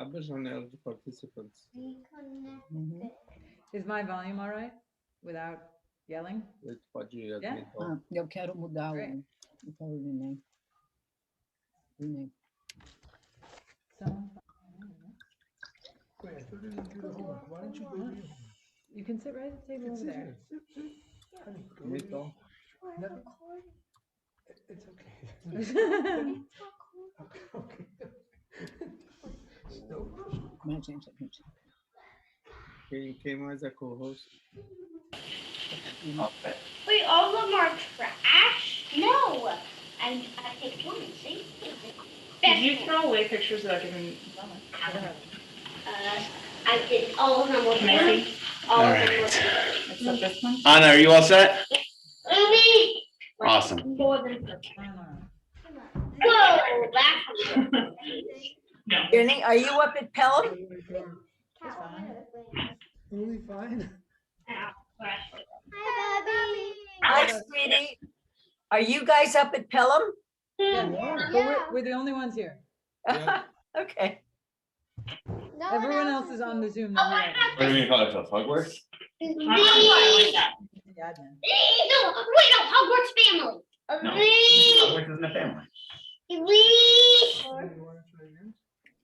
Abbejournal the participants. Is my volume all right without yelling? Ele pode ir Yeah. aumentar. Eu quero mudar Great. o Renee. So, Wait, I thought you didn't do the homework. Why don't you go do your homework? you can sit right at the You table can over sit there. here. Sit. Honey, go do your- Aumentar. Never- It's okay. Okay. No pressure. Mais gente, gente. Quem mais é co-host? Wait, all of them are trash? No. I picked one, see? Did you throw away pictures without giving? I did, all of them were. Can I see? All of All them right. were. Except this one? Anna, are you all set? Amy! Awesome. More than. Oh, Whoa, that's. No. Jenny, are you up at Pelham? that's fine. Only fine. Hi, sweetie. Are you guys up at Pelham? Yeah, Yeah. but we're the only ones here. Yeah. Okay. Everyone else is on the Zoom. that we are. What do you mean call yourself Hogwarts? I like that. The admin. No, wait, no, Hogwarts family. No. Hogwarts isn't a family. You want to try again?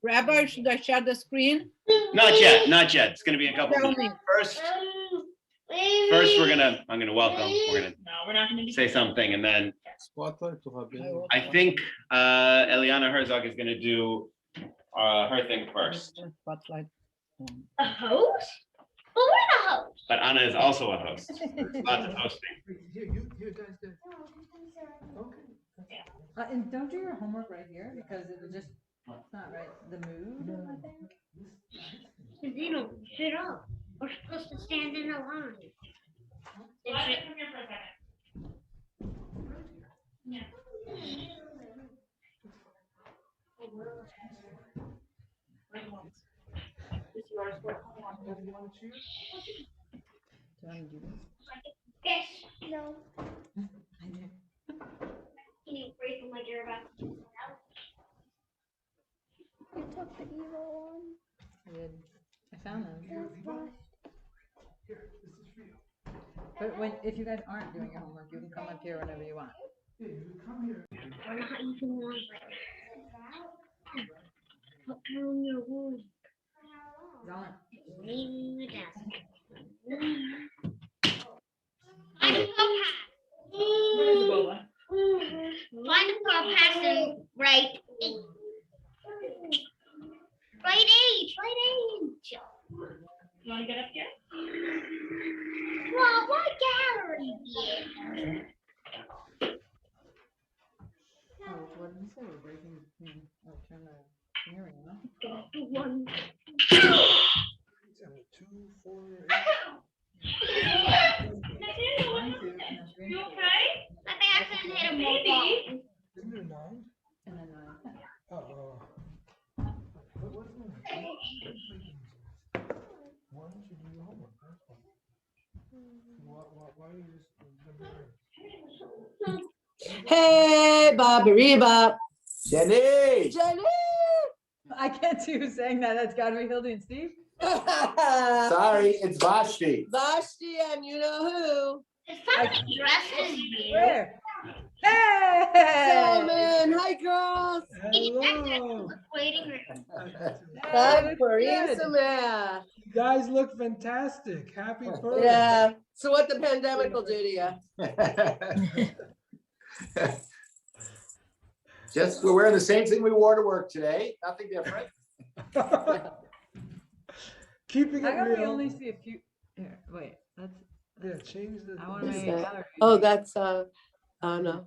Rabbi, should I share the screen? Not yet, not yet. It's gonna be a couple Tell minutes. me. First, I'm gonna welcome, we're gonna No, we're not gonna do. say something, and then Spotlight to Rabbi. I think Eliana Herzog is gonna do her thing first. Spotlight. A host? But we're the host. But Anna is also a host. Lots of hosting. Wait, here, you guys did. Okay. And don't do your homework right here because it'll just, it's not right. The mood, I think. You don't sit up. We're supposed to stand in a line. Come here for a second. Yeah. This is yours. If you want to choose. Do you want to do this? Yes. No. I do. Can you break from like you're about to do that? You took the evil one. I did. I found them. Here, this is for you. But if you guys aren't doing your homework, you can come up here whenever you want. Yeah, you come here. We're not even one. Put down your wound. Don't. Lean the desk. Find the floor What is Boba? pass. Find the floor pass and right. Right age. You wanna get up here? Well, what gallery did? Oh, what did you say? We're breaking. Oh, turn the hearing on. One. 2, 4, 8. You okay? I think I couldn't hit him more ball. Isn't there 9? And then 9. Oh. What was it? 1 should do your homework. That's fine. Why are you just? Hey, Bobby Jenny! Jenny! I can't see who's saying that. That's got to be Hildy and Steve. Sorry, it's Vashti. Vashti and you know It's fucking dressed as you. Where? who. Hey! Salmon, hi girls. Hello. Waiting room. Hi, Good. Purim. You guys look fantastic. Happy birthday. Yeah, so what the pandemic will do to you. Just, we're wearing the same thing we wore to work today, nothing different. Keeping I it only real. only see a few. Here, wait. That's. Yeah, change the. I want to Who's make a that? gallery. Oh, that's Anna.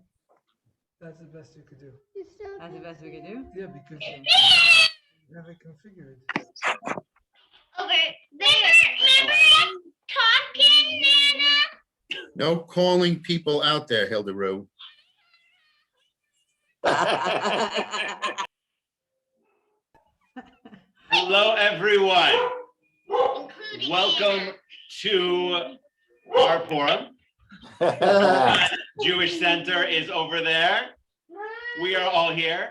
That's the best you could do. You still That's the best we could do. Yeah, because you have it configured. Okay, remember talking, Nana? No calling people out there, Hilda. Hello, everyone. Including Welcome Nana. to our Purim. Jewish Center is over there. We are all here.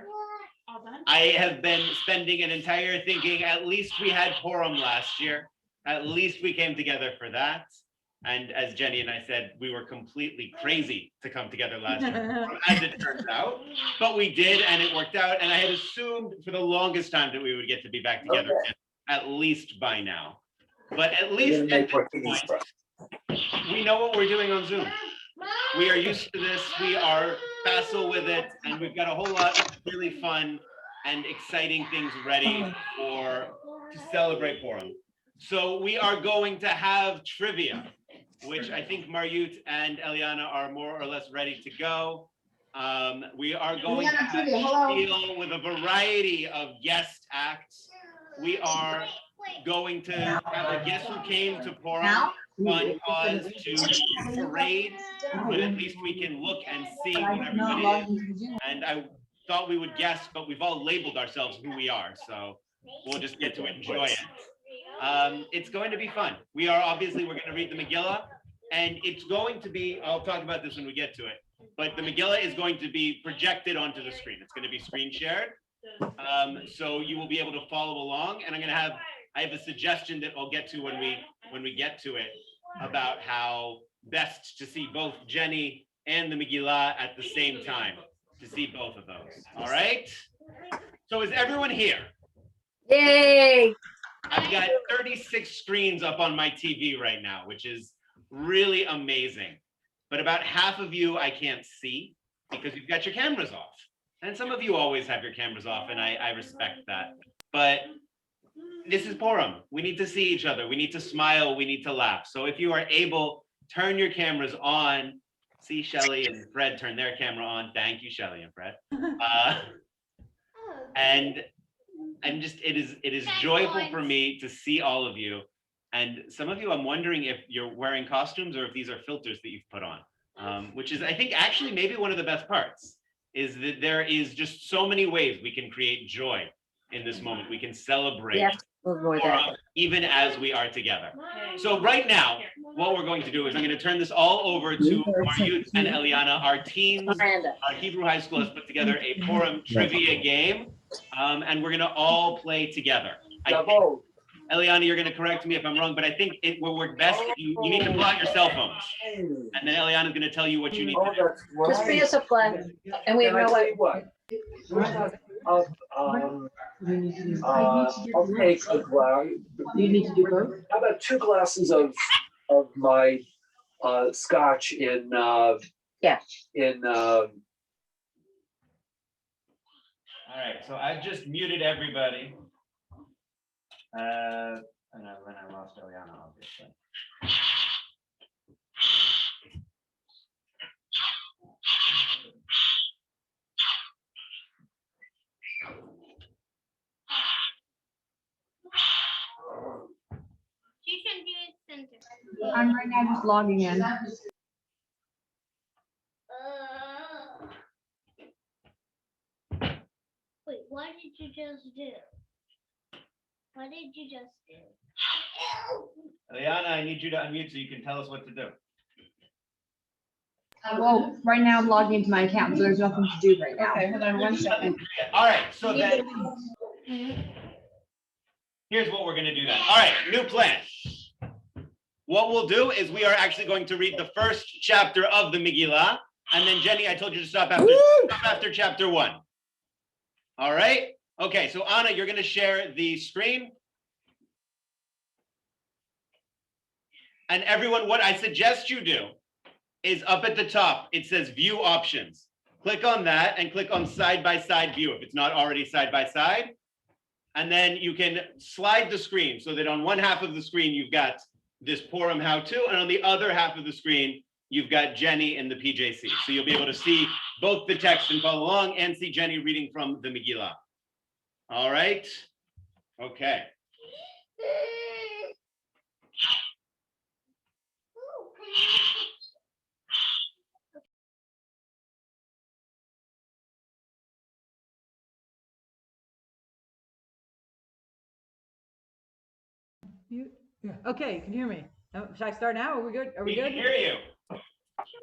All done? I have been spending an entire thinking, at least we had Purim last year. At least we came together for that. And as Jenny and I said, we were completely crazy to come together last year, as it turns out. But we did, and it worked out. And I had assumed for the longest time that we would get to be back together again, at least by now. But at least at this point, we know what we're doing on Zoom. We are used to this. We are facile with it, and we've got a whole lot of really fun and exciting things ready to celebrate Purim. So we are going to have trivia, which I think Maryut and Eliana are more or less ready to go. We are going to have Spiel with a variety of guest acts. We are going to have a Guess Who Came to Purim fun cause to parade, but at least we can look and see what everybody is. And I thought we would guess, but we've all labeled ourselves who we are, so we'll just get to enjoy it. It's going to be fun. We're going to read the Megillah, and it's going to be, I'll talk about this when we get to it, but the Megillah is going to be projected onto the screen. It's going to be screen shared. So you will be able to follow along, and I have a suggestion that I'll get to when we get to it about how best to see both Jenny and the Megillah at the same time, to see both of those. All right? So is everyone here? Yay! I've got 36 screens up on my TV right now, which is really amazing. But about half of you I can't see because you've got your cameras off. And some of you always have your cameras off, and I respect that. But this is Purim. We need to see each other. We need to smile. We need to laugh. So if you are able, turn your cameras on. See Shelly and Fred turn their camera on. Thank you, Shelly and Fred. And it is joyful for me to see all of you. And some of you, I'm wondering if you're wearing costumes or if these are filters that you've put on, which is, I think, actually maybe one of the best parts, is that there is just so many ways we can create joy in this moment. We can celebrate. Yes. Even as we are together. So right now, what we're going to do is I'm going to turn this all over to Maryut and Eliana. Our teams, our Hebrew high school has put together a Purim trivia game, and we're going to all play together. Eliana, you're going to correct me if I'm wrong, but I think it will work best if you need to pull out your cell phones. And then Eliana is going to tell you what you need to do. Just be us a play, and we have no way. I'll take a glass. You need to do both? How about 2 glasses of my scotch in All right, so I've just muted everybody. And then I lost Eliana, obviously. She should do it center. I'm right now just logging in. Wait, what did you just do? What did you just do? Eliana, I need you to unmute so you can tell us what to do. Well, right now I'm logging into my account, so there's nothing to do right now. Okay, hold on 1 second. All right, so then here's what we're going to do then. All right, new plan. What we'll do is we are actually going to read the first chapter of the Megillah, and then Jenny, I told you to stop after chapter 1. All right. Okay, so Anna, you're going to share the screen. And everyone, what I suggest you do is up at the top, it says view options. Click on that and click on side-by-side view if it's not already side-by-side. And then you can slide the screen so that on one half of the screen, you've got this Purim how-to, and on the other half of the screen, you've got Jenny in the PJC. So you'll be able to see both the text and follow along and see Jenny reading from the Megillah. All right. Okay. Okay, can you hear me? Should I start now? Are we good? Are we We good? can hear you.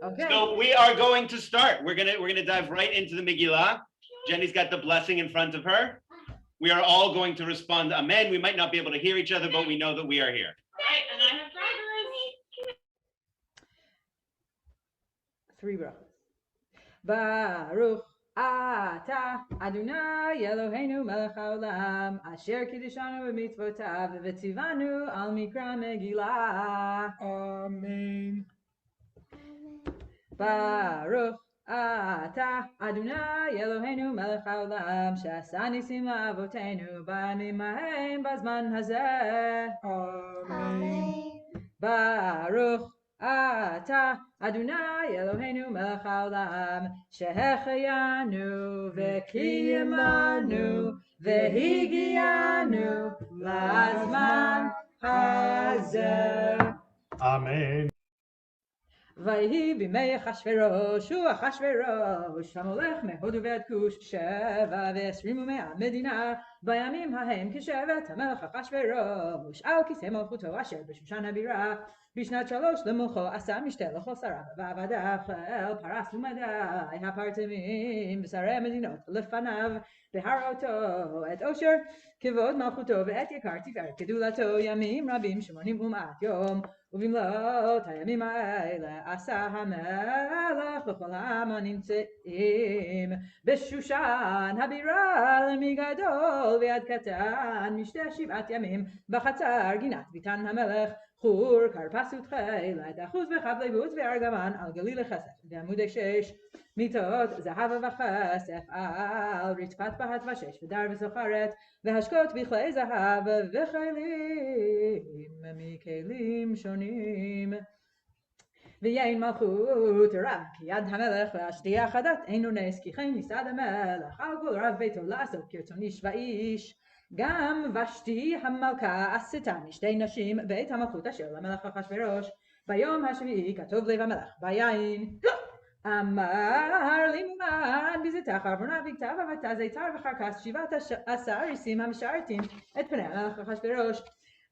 Okay. So we are going to start. We're gonna dive right into the Megillah. Jenny's got the blessing in front of her. We are all going to respond, amen. We might not be able to hear each other, but we know that we are here. Right, and I have drivers. 3 brachos. Baruch Ata Adonai Eloheinu melech haolam asher kiddishanu b'mitzvotav v'tzivanu al mikra Megillah. Amen. Baruch Ata Adonai Eloheinu melech haolam she'asa nisim la'avotenu b'yamim hahem b'zman hazeh. Amen. Baruch Ata Adonai Eloheinu melech haolam shehecheyanu v'kiyamanu v'higianu lazman hazeh. Amen. ויהי בימי אחשוורוש ואחשוורוש המולך מהודו ועד כוש 27 מדינה בימים ההם כשבט המלך אחשוורוש על כיסא מלכותו אשר בשושן הבירה בשנת 3 למלכו עשה משתה לכל שריו ועבדיו אל פרס ומדי הפרטמים ושרי המדינות לפניו בהראותו את עושר כבוד מלכותו ואת יקר תפארת גדולתו ימים רבים 80 ומעט יום ובמלאת הימים האלה עשה המלך לכל העם הנמצאים בשושן הבירה מגדול ועד קטן משתה 7 ימים בחצר גינת ביתן המלך חור כרפס ותכלת אחוז וחבלי בוץ וארגמן על גליל הכסף ועמודי 6 מיטות זהב וכסף על רצפת פת ושש ודר וזוכרת והשקות בכלי זהב וכלים מכלים שונים ויין מלכות רב כי יד המלך להשטיח הדת אינו נס כי כן ניסד המלך על כל רב ביתו לעשות כרצון איש ואיש גם ושתי המלכה עשתה משתי נשים בית המלכות אשר למלך אחשוורוש ביום השביעי כתוב לב המלך ביין אמר לי מומן בזיתך ארבונה בכתב הבתה זיתר וחרקס 17 איסים המשרתים את פני המלך אחשוורוש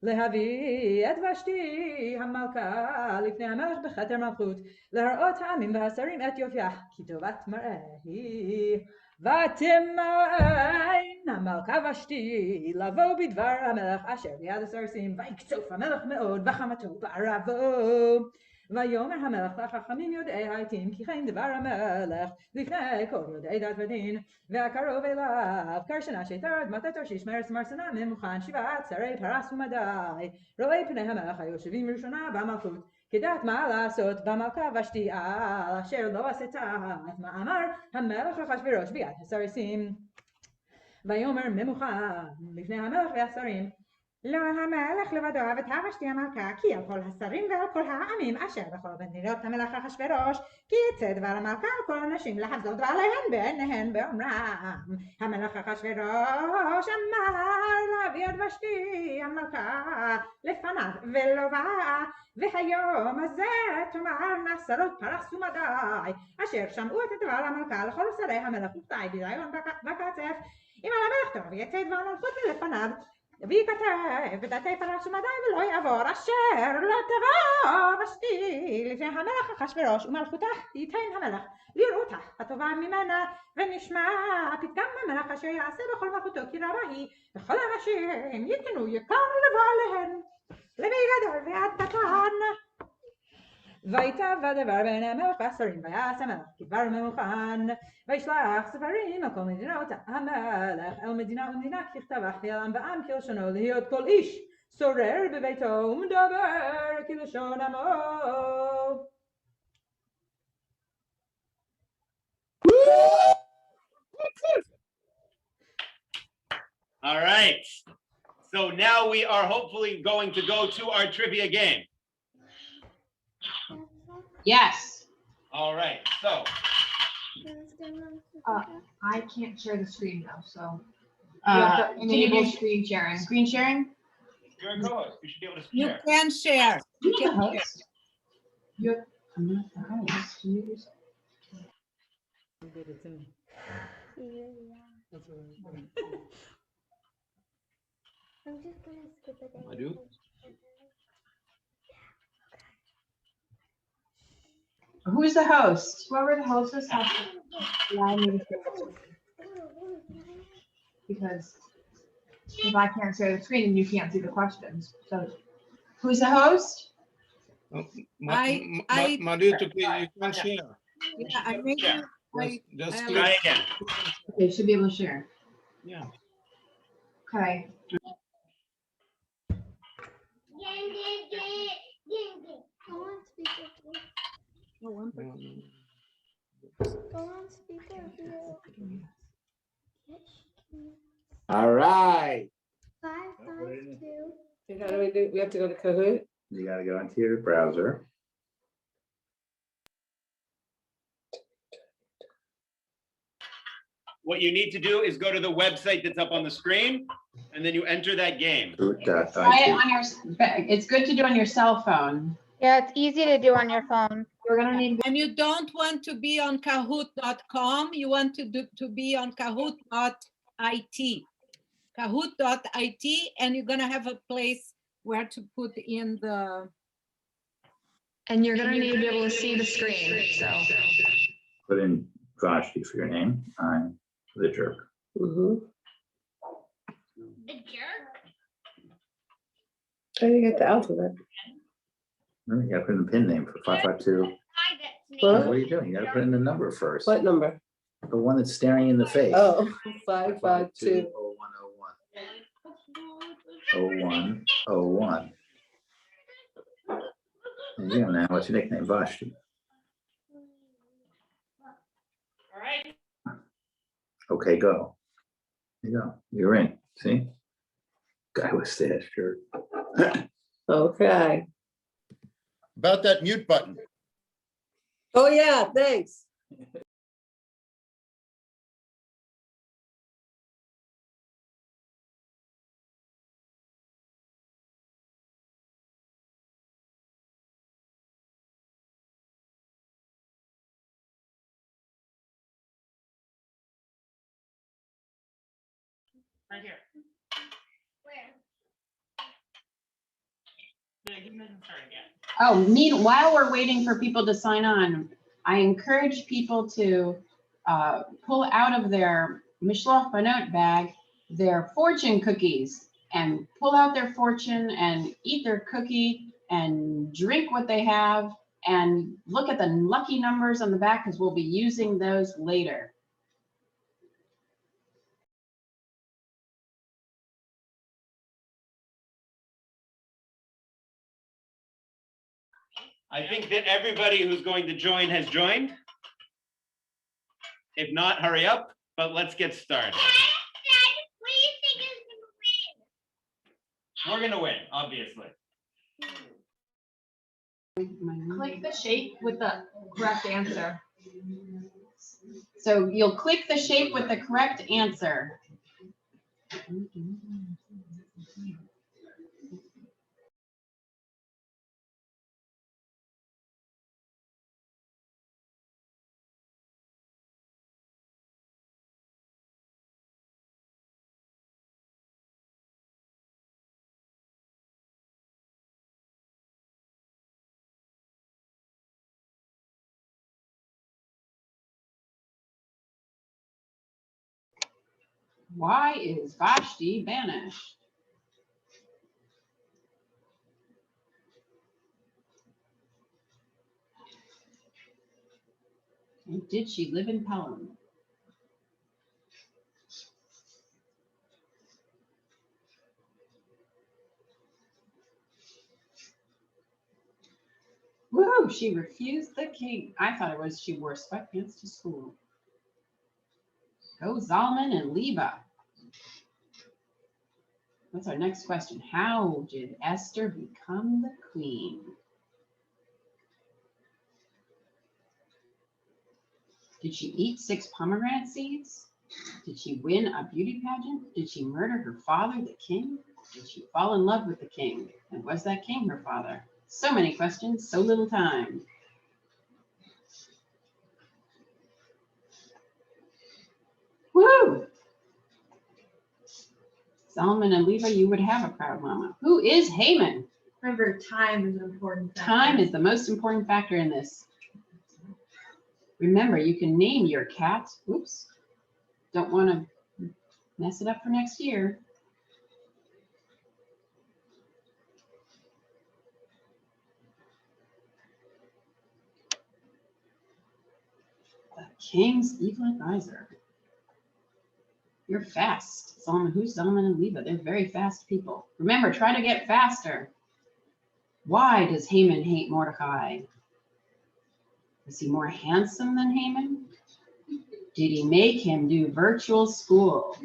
להביא את ושתי המלכה לפני המלך בכתר מלכות להראות העמים והשרים את יופייה כי טובת מראה היא ותמאן המלכה ושתי לבוא בדבר המלך אשר ליד הסרסים ויקצוף המלך מאוד וחמתו בערבו ויאמר המלך לחכמים יודעי העתים כי כן דבר המלך לפני כל יודעי דת ודין והקרוב אליו קרשנה שתר אדמת תרשיש מארץ מרסנה ממוכן 7 שרי פרס ומדי רואי פני המלך היושבים ראשונה במלכות כדעת מה לעשות במלכה ושתי על אשר לא עשתה מה אמר המלך אחשוורוש ביד הסרסים ויאמר ממוכן לפני המלך והשרים לא המלך לבדו אבדה ושתי המלכה כי על כל השרים ועל כל העמים אשר בכל מדינות המלך אחשוורוש כי יצא דבר המלכה על כל הנשים לחזות עליהן בעיניהן באומרם המלך אחשוורוש אמר להביא את ושתי המלכה לפניו ולא באה והיום הזה תאמרנה שרות פרס ומדי אשר שמעו את דבר המלכה לכל שרי המלך וכתאי בזיון בקצף אם על המלך טוב יצא דבר המלכות ולפניו וייכתב בדתי פרס ומדי ולא יעבור אשר לא תבוא ושתי לפני המלך אחשוורוש ומלכותה ייתן המלך לראותה הטובה ממנה ונשמע פתגם המלך אשר יעשה בכל מלכותו כי רבה היא וכל הנשים ייתנו יקר לבוא עליהן למגדול ועד קטן ויטב הדבר בין המלך והשרים ויעש המלך כדבר ממוכן וישלח ספרים על כל מדינות המלך אל מדינה ומדינה ככתבה ועל עם ועם כלשונו להיות כל איש שורר בביתו ומדבר כלשון עמו. All right. So now we are hopefully going to go to our trivia game. Yes. All right. So I can't share the screen now, so have to enable screen sharing. Screen sharing? you're a co-host. You should be able to You share. can share. You You're the can share. host. I'm not the host. You- I'm just gonna skip it. I do? Who's the host? Whoever the host is has to allow me to share the screen. because if I can't share the screen, then you can't see the questions. So who's the host? Maria, you can share. Yeah, I made you. Just I- click. Try again. Okay, should be able to share. Yeah. Okay. Go on speaker view. Go on speaker view. All right. 552. How do we do? We have to go to Kahoot? You gotta go into your browser. What you need to do is go to the website that's up on the screen, and then you enter that game. Try it on your, it's good to do on your cell phone. Yeah, it's easy to do on your phone. You're gonna need. And you don't want to be on Kahoot.com. You want to be on Kahoot.it. Kahoot.it, and you're gonna have a place where to put in the. And you're gonna need to be able to see the screen, so. Put in Vashti for your name. I'm the jerk. The jerk? How do you get the alphabet? Remember, you gotta put in the pin name for 552. I get What are you doing? You gotta put in the number first. What number? The one that's staring in the face. Oh, 552. 0101. There you go now. What's your nickname? Vashti. All right. Okay, go. There you go. You're in. See? Guy with stash shirt. Okay. About that mute button. Oh, yeah, thanks. Right here. Where? The game doesn't start again. Oh, while we're waiting for people to sign on, I encourage people to pull out of their Mishloach Banot bag their fortune cookies and pull out their fortune and eat their cookie and drink what they have and look at the lucky numbers on the back because we'll be using those later. I think that everybody who's going to join has joined. If not, hurry up, but let's get started. Dad, what do you think is We're gonna win, obviously. Click the shape with the correct answer. So you'll click the shape with the correct answer. Why is Vashti banished? And did she live in Pelham? Woo, she refused the king. I thought it was she wore sweatpants to school. Go Zalman and Leba. What's our next question? How did Esther become the queen? Did she eat 6 pomegranate seeds? Did she win a beauty pageant? Did she murder her father, the king? Did she fall in love with the king? And was that king her father? So many questions, so little time. Woo! Solomon and Leva, you would have a proud mama. Who is Haman? Remember, time is an important factor. Time is the most important factor in this. Remember, you can name your cat. Oops. Don't want to Mess it up for next year. The king's evil advisor. You're fast. Who's Zalman and Leva? They're very fast people. Remember, try to get faster. Why does Haman hate Mordecai? Was he more handsome than Haman? Did he make him do virtual school?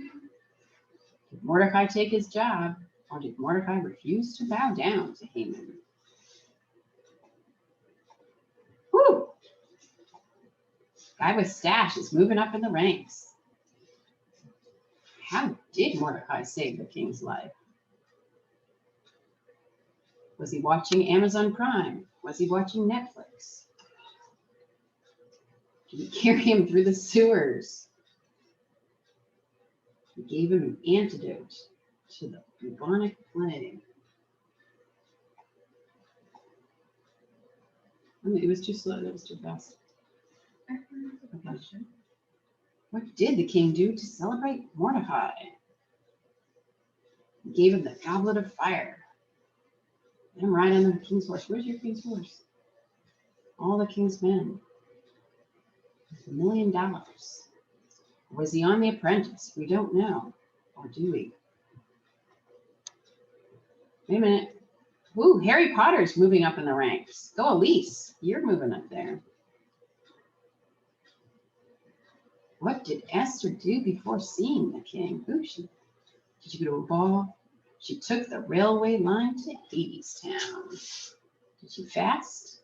Did Mordecai take his job, or did Mordecai refuse to bow down to Haman? Whew! Guy with stash is moving up in the ranks. How did Mordecai save the king's life? Was he watching Amazon Prime? Was he watching Netflix? Did he carry him through the sewers? He gave him an antidote to the bubonic plague. I mean, it was too slow. That was too fast. Okay. What did the king do to celebrate Mordecai? He gave him the goblet of fire. Let him ride on the king's horse. Where's your king's horse? All the king's men. $1 million. Was he on The Apprentice? We don't know. Or do we? Wait a minute. Ooh, Harry Potter's moving up in the ranks. Go Elise. You're moving up there. What did Esther do before seeing the king? Ooh, did she go to a ball? She took the railway line to Hadestown. Did she fast?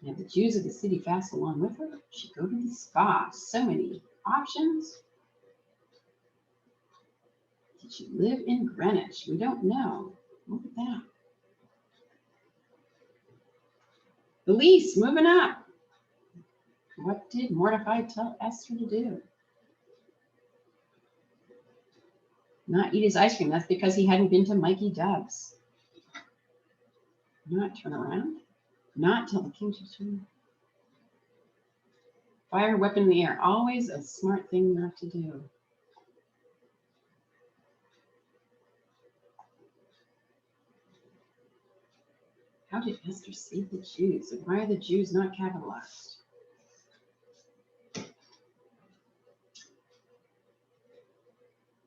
And have the Jews of the city fast along with her? Did she go to the spa? So many options. Did she live in Greenwich? We don't know. Look at that. Elise, moving up. What did Mordecai tell Esther to do? Not eat his ice cream. That's because he hadn't been to Mikey Dove's. Not turn around. Not tell the king to turn. Fire a weapon in the air. Always a smart thing not to do. How did Esther save the Jews? And why are the Jews not capitalized?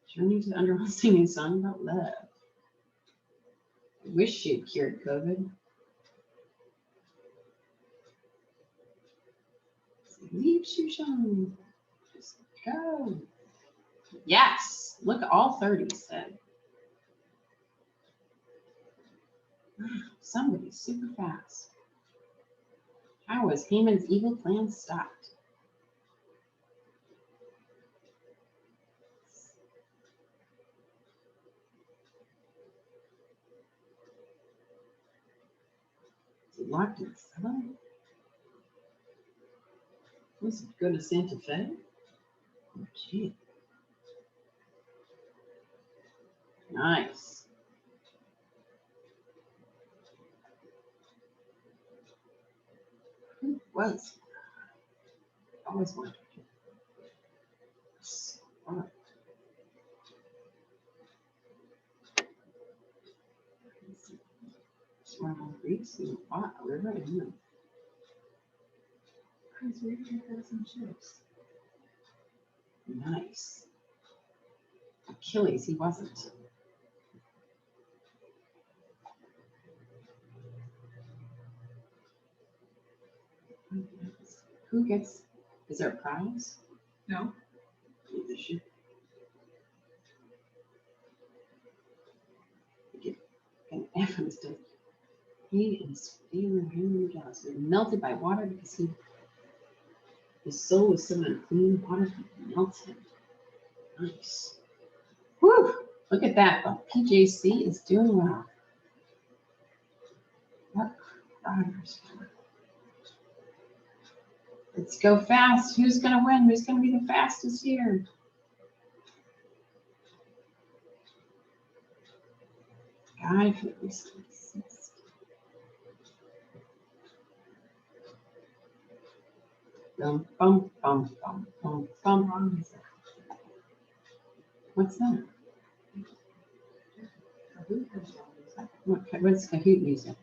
Journey to the underworld singing song about love. I wish she had cured COVID. Leave Shushan. Just go. Yes. Look, all 30 said. Wow, somebody's super fast. How was Haman's evil plan stopped? Locked in the cellar? Was it go to Santa Fe? Oh, gee. Nice. Who was? Always wondered. Smart. Smart on Greeks and what? River and you. Nice. Achilles, he wasn't. Who gets, is there a prize? No. There should. Get an F on his death. He and his family were melted by water because his soul was so unclean, water could melt him. Nice. Whew! Look at that. The PJC is doing well. What riders? Let's go fast. Who's going to win? Who's going to be the fastest here? Guy for the assist. Bum, bum, bum, bum, bum, bum. What's that? What's Kahoot music?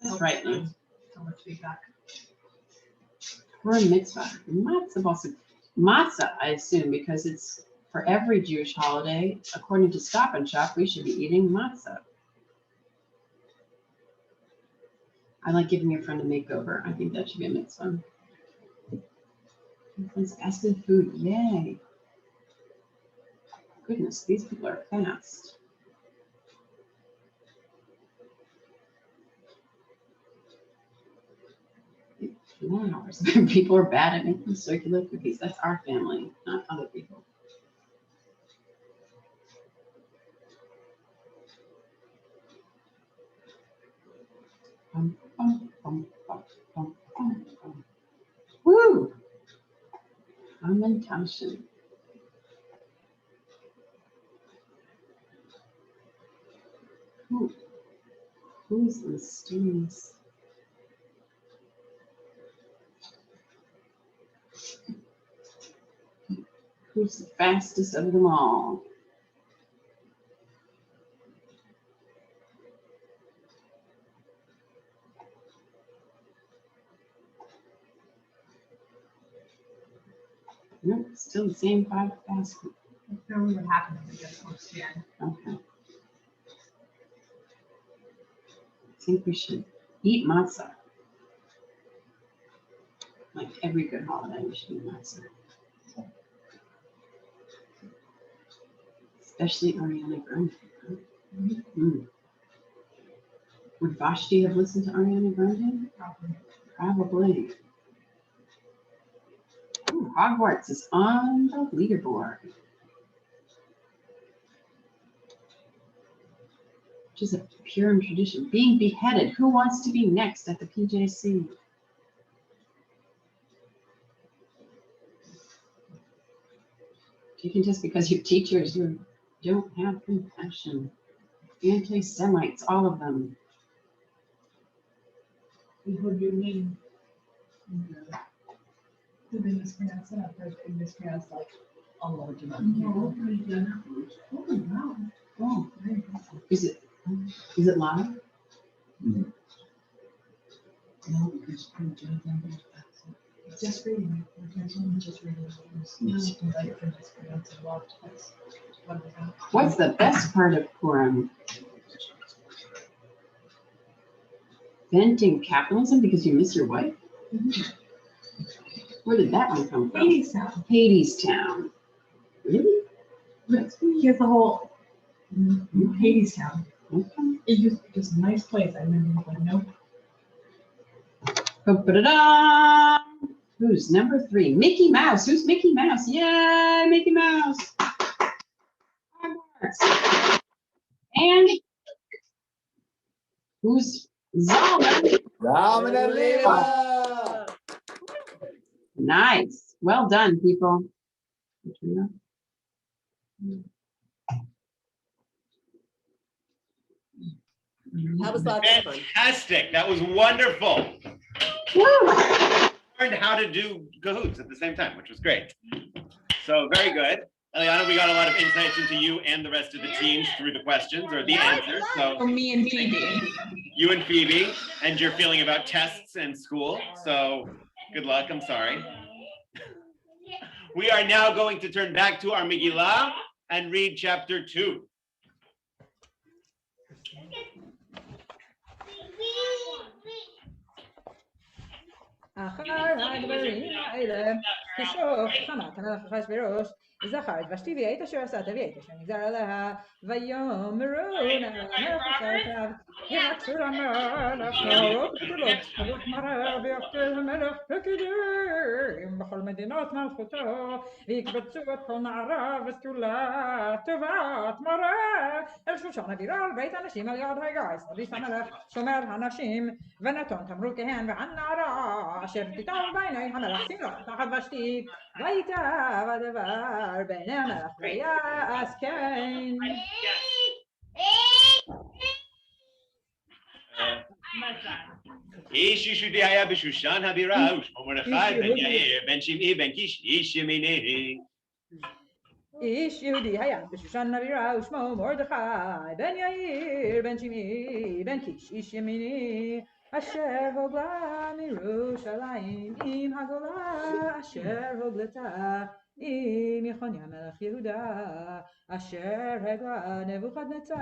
That's frightening. So much feedback. Purim mitzvah. Matzah, I assume, because it's for every Jewish holiday. According to Stop and Shop, we should be eating matzah. I like giving your friend a makeover. I think that should be a mitzvah. Let's ask the food. Yay. Goodness, these people are fast. Flowers. People are bad at making circular cookies. That's our family, not other people. Woo! Fermentation. Who's mysterious? Who's the fastest of them all? Nope, still the same 5 fast. That's normally what happens when we get close to the end. Okay. I think we should eat matzah. Like every good holiday, we should eat matzah. Especially Ariana Grande. Mm. Would Vashti have listened to Ariana Grande? Probably. Ooh, Hogwarts is on the leaderboard. Which is a Purim tradition. Being beheaded. Who wants to be next at the PJC? You can just because you're teachers, you don't have compassion. Anti-Semites, all of them. We heard your name. Did they mispronounce it? I've heard they mispronounced like a large amount. No, oh, wow. Oh, is it live? No, because just reading. Just reading. Like for mispronouncing a lot twice. What's the best part of Purim? Venting capitalism because you miss your wife? Where did that one come from? Hadestown. Hadestown. Really? Here's the whole Hadestown. Okay. It used to be just a nice place. I remember like, nope. Ba-ba-da-da! Who's number 3? Mickey Mouse. Who's Mickey Mouse? Yay, Mickey Mouse. And who's Zalman? Zalman and Lena. Nice. Well done, people. That was lots of fun. Fantastic. That was wonderful. Learned how to do cahoots at the same time, which was great. So very good. Eliana, we got a lot of insights into you and the rest of the teams through the questions or the answers. So For me and Phoebe. you and Phoebe and your feeling about tests and school. So good luck. I'm sorry. We are now going to turn back to our Megillah and read chapter 2. אחר הדברים האלה, כשוב חמת המלך אחשוורוש, זכר את ושתי ואת אשר עשת ואת אשר נגזר עליה, ויאמרו נא המלך עשתיו, יבקשו למלך נאורות גדולות, חלוק מראה ויחתל המלך פקידים בכל מדינות מלכותו, ויקבצו את כל נערה וסתולה טובת מראה, אל שושן הבירה על בית הנשים על יד הגייס, אדיס המלך שומר הנשים, ונתון תמרותיהן ועל נערה אשר תיטול בעיני המלך שמלה תחת ושתי, ויטב הדבר בעיני המלך ויעש כן. איש יהודי היה בשושן הבירה, ושמו מרדכי בן יאיר, בן שמעי, בן קיש, איש ימיני. איש יהודי היה בשושן הבירה ושמו מרדכי בן יאיר בן שמעי בן קיש איש ימיני אשר הוגלה מירושלים עם הגולה אשר הוגלתה עם יחוניה מלך יהודה אשר הגלה נבוכדנצר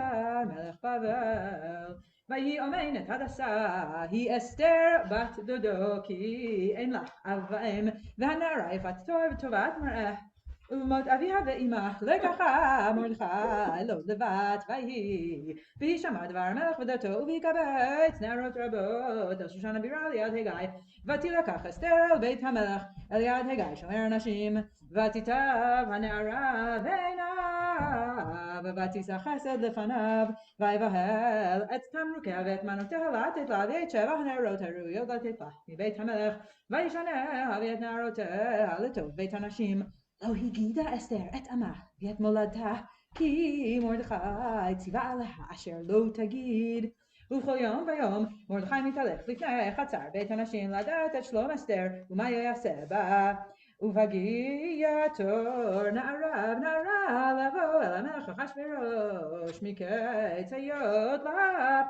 מלך בבל ויהי אומנת הדסה היא אסתר בת דודו כי אין לה אב ואם והנערה יפת טוב טובת מראה ומות אביה ואימה לקחה מרדכי לא לבת ויהי שמע דבר המלך ודתו וביקבץ נערות רבות על שושן הבירה ליד הגיא ותילקח אסתר אל בית המלך אל יד הגיא שומר נשים ותיטב הנערה בעיניו ותישא חסד לפניו ויבהל את תמרוקיה ואת מנותיה לתת לה ואת שבע הנערות הראויות לתת לה מבית המלך וישנה ואת נערותיה לטוב בית הנשים לא הגידה אסתר את עמה ואת מולדתה כי מרדכי ציווה עליה אשר לא תגיד וכל יום ויום מרדכי מתהלך לפני חצר בית הנשים לדעת את שלום אסתר ומה יעשה בה ובהגיע תור נערה לבוא אל המלך אחשוורוש מקץ היות לה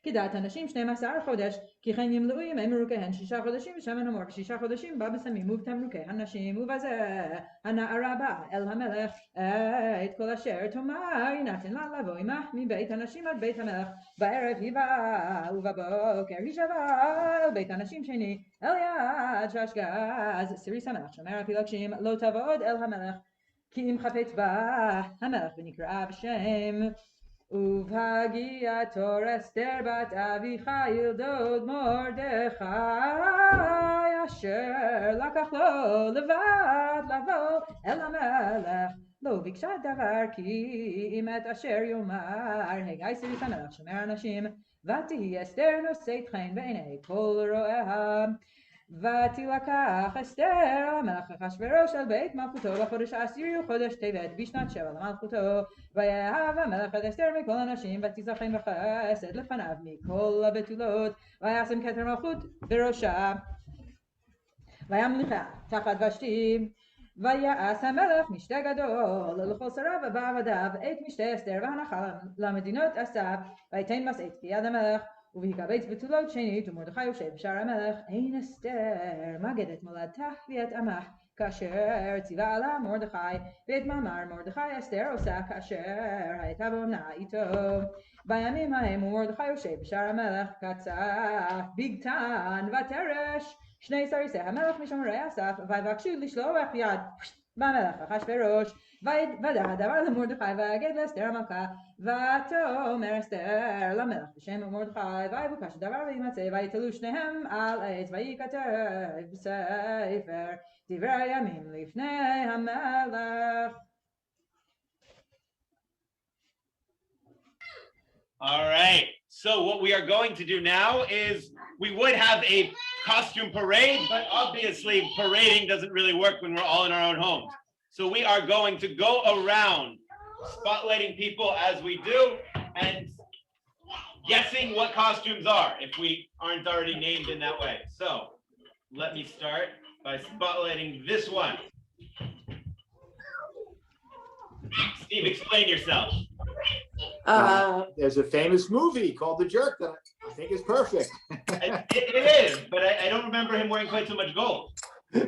כדעת הנשים 12 חודש כי כן ימלאו ימי מרוכיהן 6 חודשים ושמן המור ו6 חודשים בה בשמים ובתמרוקי הנשים ובזה הנערה באה אל המלך את כל אשר תאמר יינתן לה לבוא עמה מבית הנשים עד בית המלך בערב היא באה ובבוקר היא שבה אל בית הנשים שני אל יד ששגז סיריס המלך שומר הפילגשים לא תבוא עוד אל המלך כי אם חפץ בה המלך ונקראה בשם ובהגיע תור אסתר בת אביחיל דוד מרדכי אשר לקח לו לבד לבוא אל המלך לא ביקשה דבר כי אם את אשר יאמר הגיא סיריס המלך שומר הנשים ותהי אסתר נושאת חן בעיני כל רואיה ותילקח אסתר המלך אחשוורוש אל בית מלכותו בחודש העשירי וחודש טבת בשנת 7 למלכותו ויאהב המלך את אסתר מכל הנשים ותישא חן וחסד לפניו מכל הבתולות וישם כתר מלכות בראשה וימליכה תחת ושתי ויעש המלך משתה גדול לכל שריו ובעבדיו את משתה אסתר והנחה למדינות עשה ויתן משאת ביד המלך ובהיקבץ בתולות שנית ומרדכי יושב בשער המלך אין אסתר מגדת מולדתה ואת עמה כאשר ציווה עליה מרדכי ואת מאמר מרדכי אסתר עושה כאשר הייתה באומנה איתו בימים ההם ומרדכי יושב בשער המלך קצף בגתן ותרש 2 סריסי המלך משומרי אסף ויבקשו לשלוח יד במלך אחשוורוש וידע הדבר למרדכי ויגד לאסתר המלכה ותאמר אסתר למלך בשם מרדכי ויבוקש הדבר וימצא ויתלו שניהם על עץ וייכתב בספר דברי הימים לפני המלך. All right, so what we are going to do now is we would have a costume parade, but obviously parading doesn't really work when we're all in our own homes. So we are going to go around spotlighting people as we do and guessing what costumes are if we aren't already named in that way. So let me start by spotlighting this one. Steve, explain yourself. There's a famous movie called The Jerk that I think is perfect. It is, but I don't remember him wearing quite so much gold.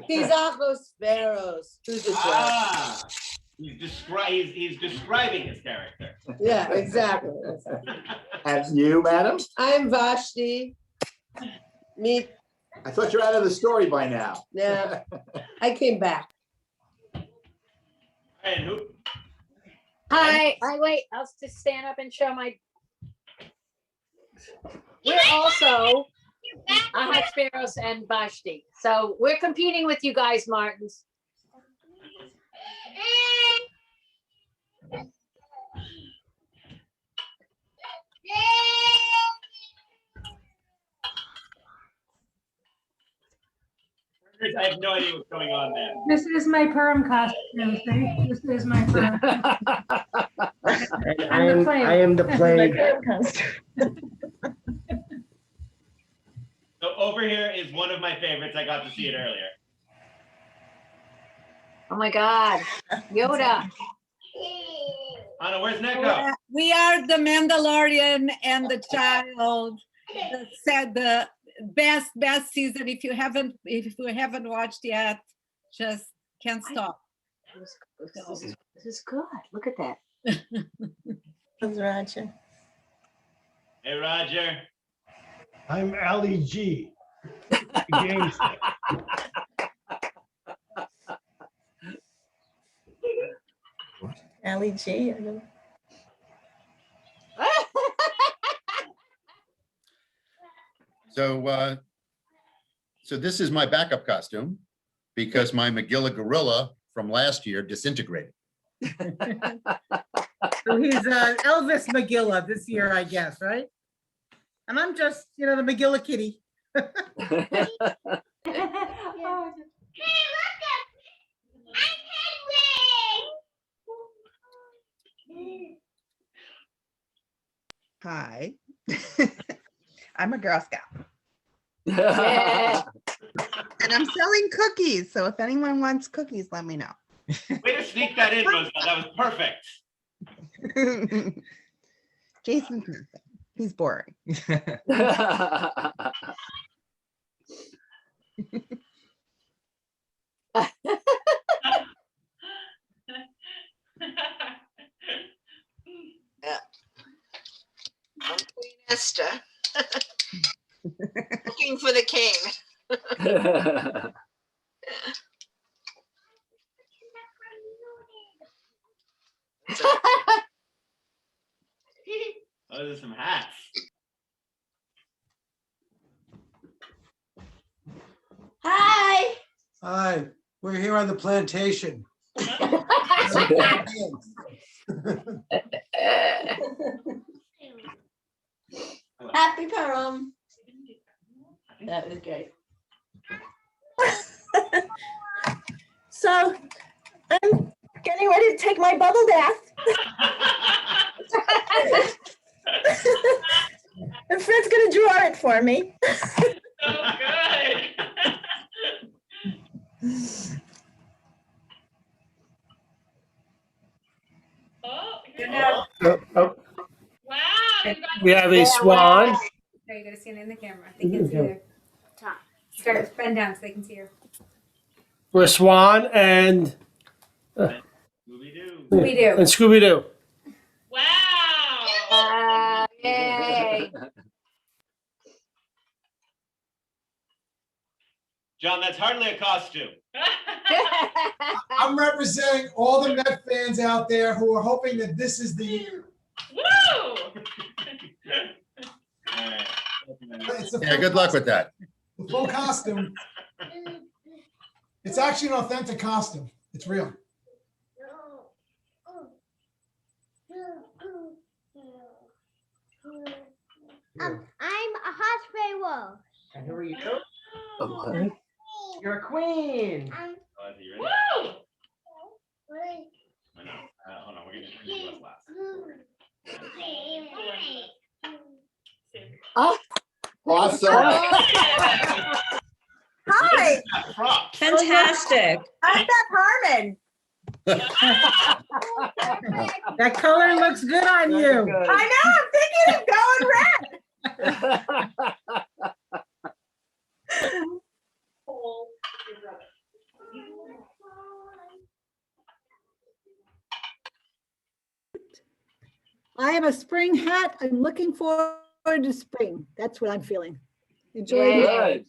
He's Uncle Sparrows. Who's the jerk? He's describing his character. Yeah, exactly. And you, madam? I'm Vashti. Me. I thought you're out of the story by now. Yeah, I came back. And who? Hi, wait, I'll just stand up and show my. We're also Ahasuerus and Vashti. So we're competing with you guys, Martins. I have no idea what's going on there. This is my Purim costume. See? This is my Purim. I am the plague. over here is one of my favorites. I got to see it earlier. Oh my God, Yoda. Anna, where's Neko? We are the Mandalorian and the child that said the best season. If you haven't watched yet, just can't stop. This is good. Look at that. That's Roger. Hey, Roger. I'm Ali G. Gangster. Ali G. I don't... So this is my backup costume because my Megillah gorilla from last year disintegrated. So he's Elvis Megillah this year, I guess, right? And I'm just, the Megillah kitty. Hey, look at Hi. I'm a Girl Scout. Yeah. And I'm selling cookies. So if anyone wants cookies, let me know. Way to sneak that in, Rosa. That was perfect. Jason's nothing. He's boring. I'm Queen Esther. Looking for the king. Those are some hats. Hi. Hi, we're here on the plantation. Happy Purim. That was great. So I'm getting ready to take my bubble bath. And Fred's gonna draw it for me. So good. Wow. We have a swan. There, you gotta stand in the camera. They can see you. Start bend down so they can see you. We're a swan and Scooby-Doo. Scooby-Doo. And Scooby-Doo. Wow. Yay. John, that's hardly a costume. I'm representing all the Met fans out there who are hoping that this is the year. Woo! It's the Yeah, good luck with that. The full costume. It's actually an authentic costume. It's real. I'm a hospital wolf. And who are you? Oh, You're a queen. Woo! I know. Hold on, we're gonna do this last. Oh. Awesome. Hi. Fantastic. I'm Beth Harmon. That color looks good on you. I know. I'm thinking of going red. I have a spring hat. I'm looking forward to spring. That's what I'm feeling. Enjoying it. Good.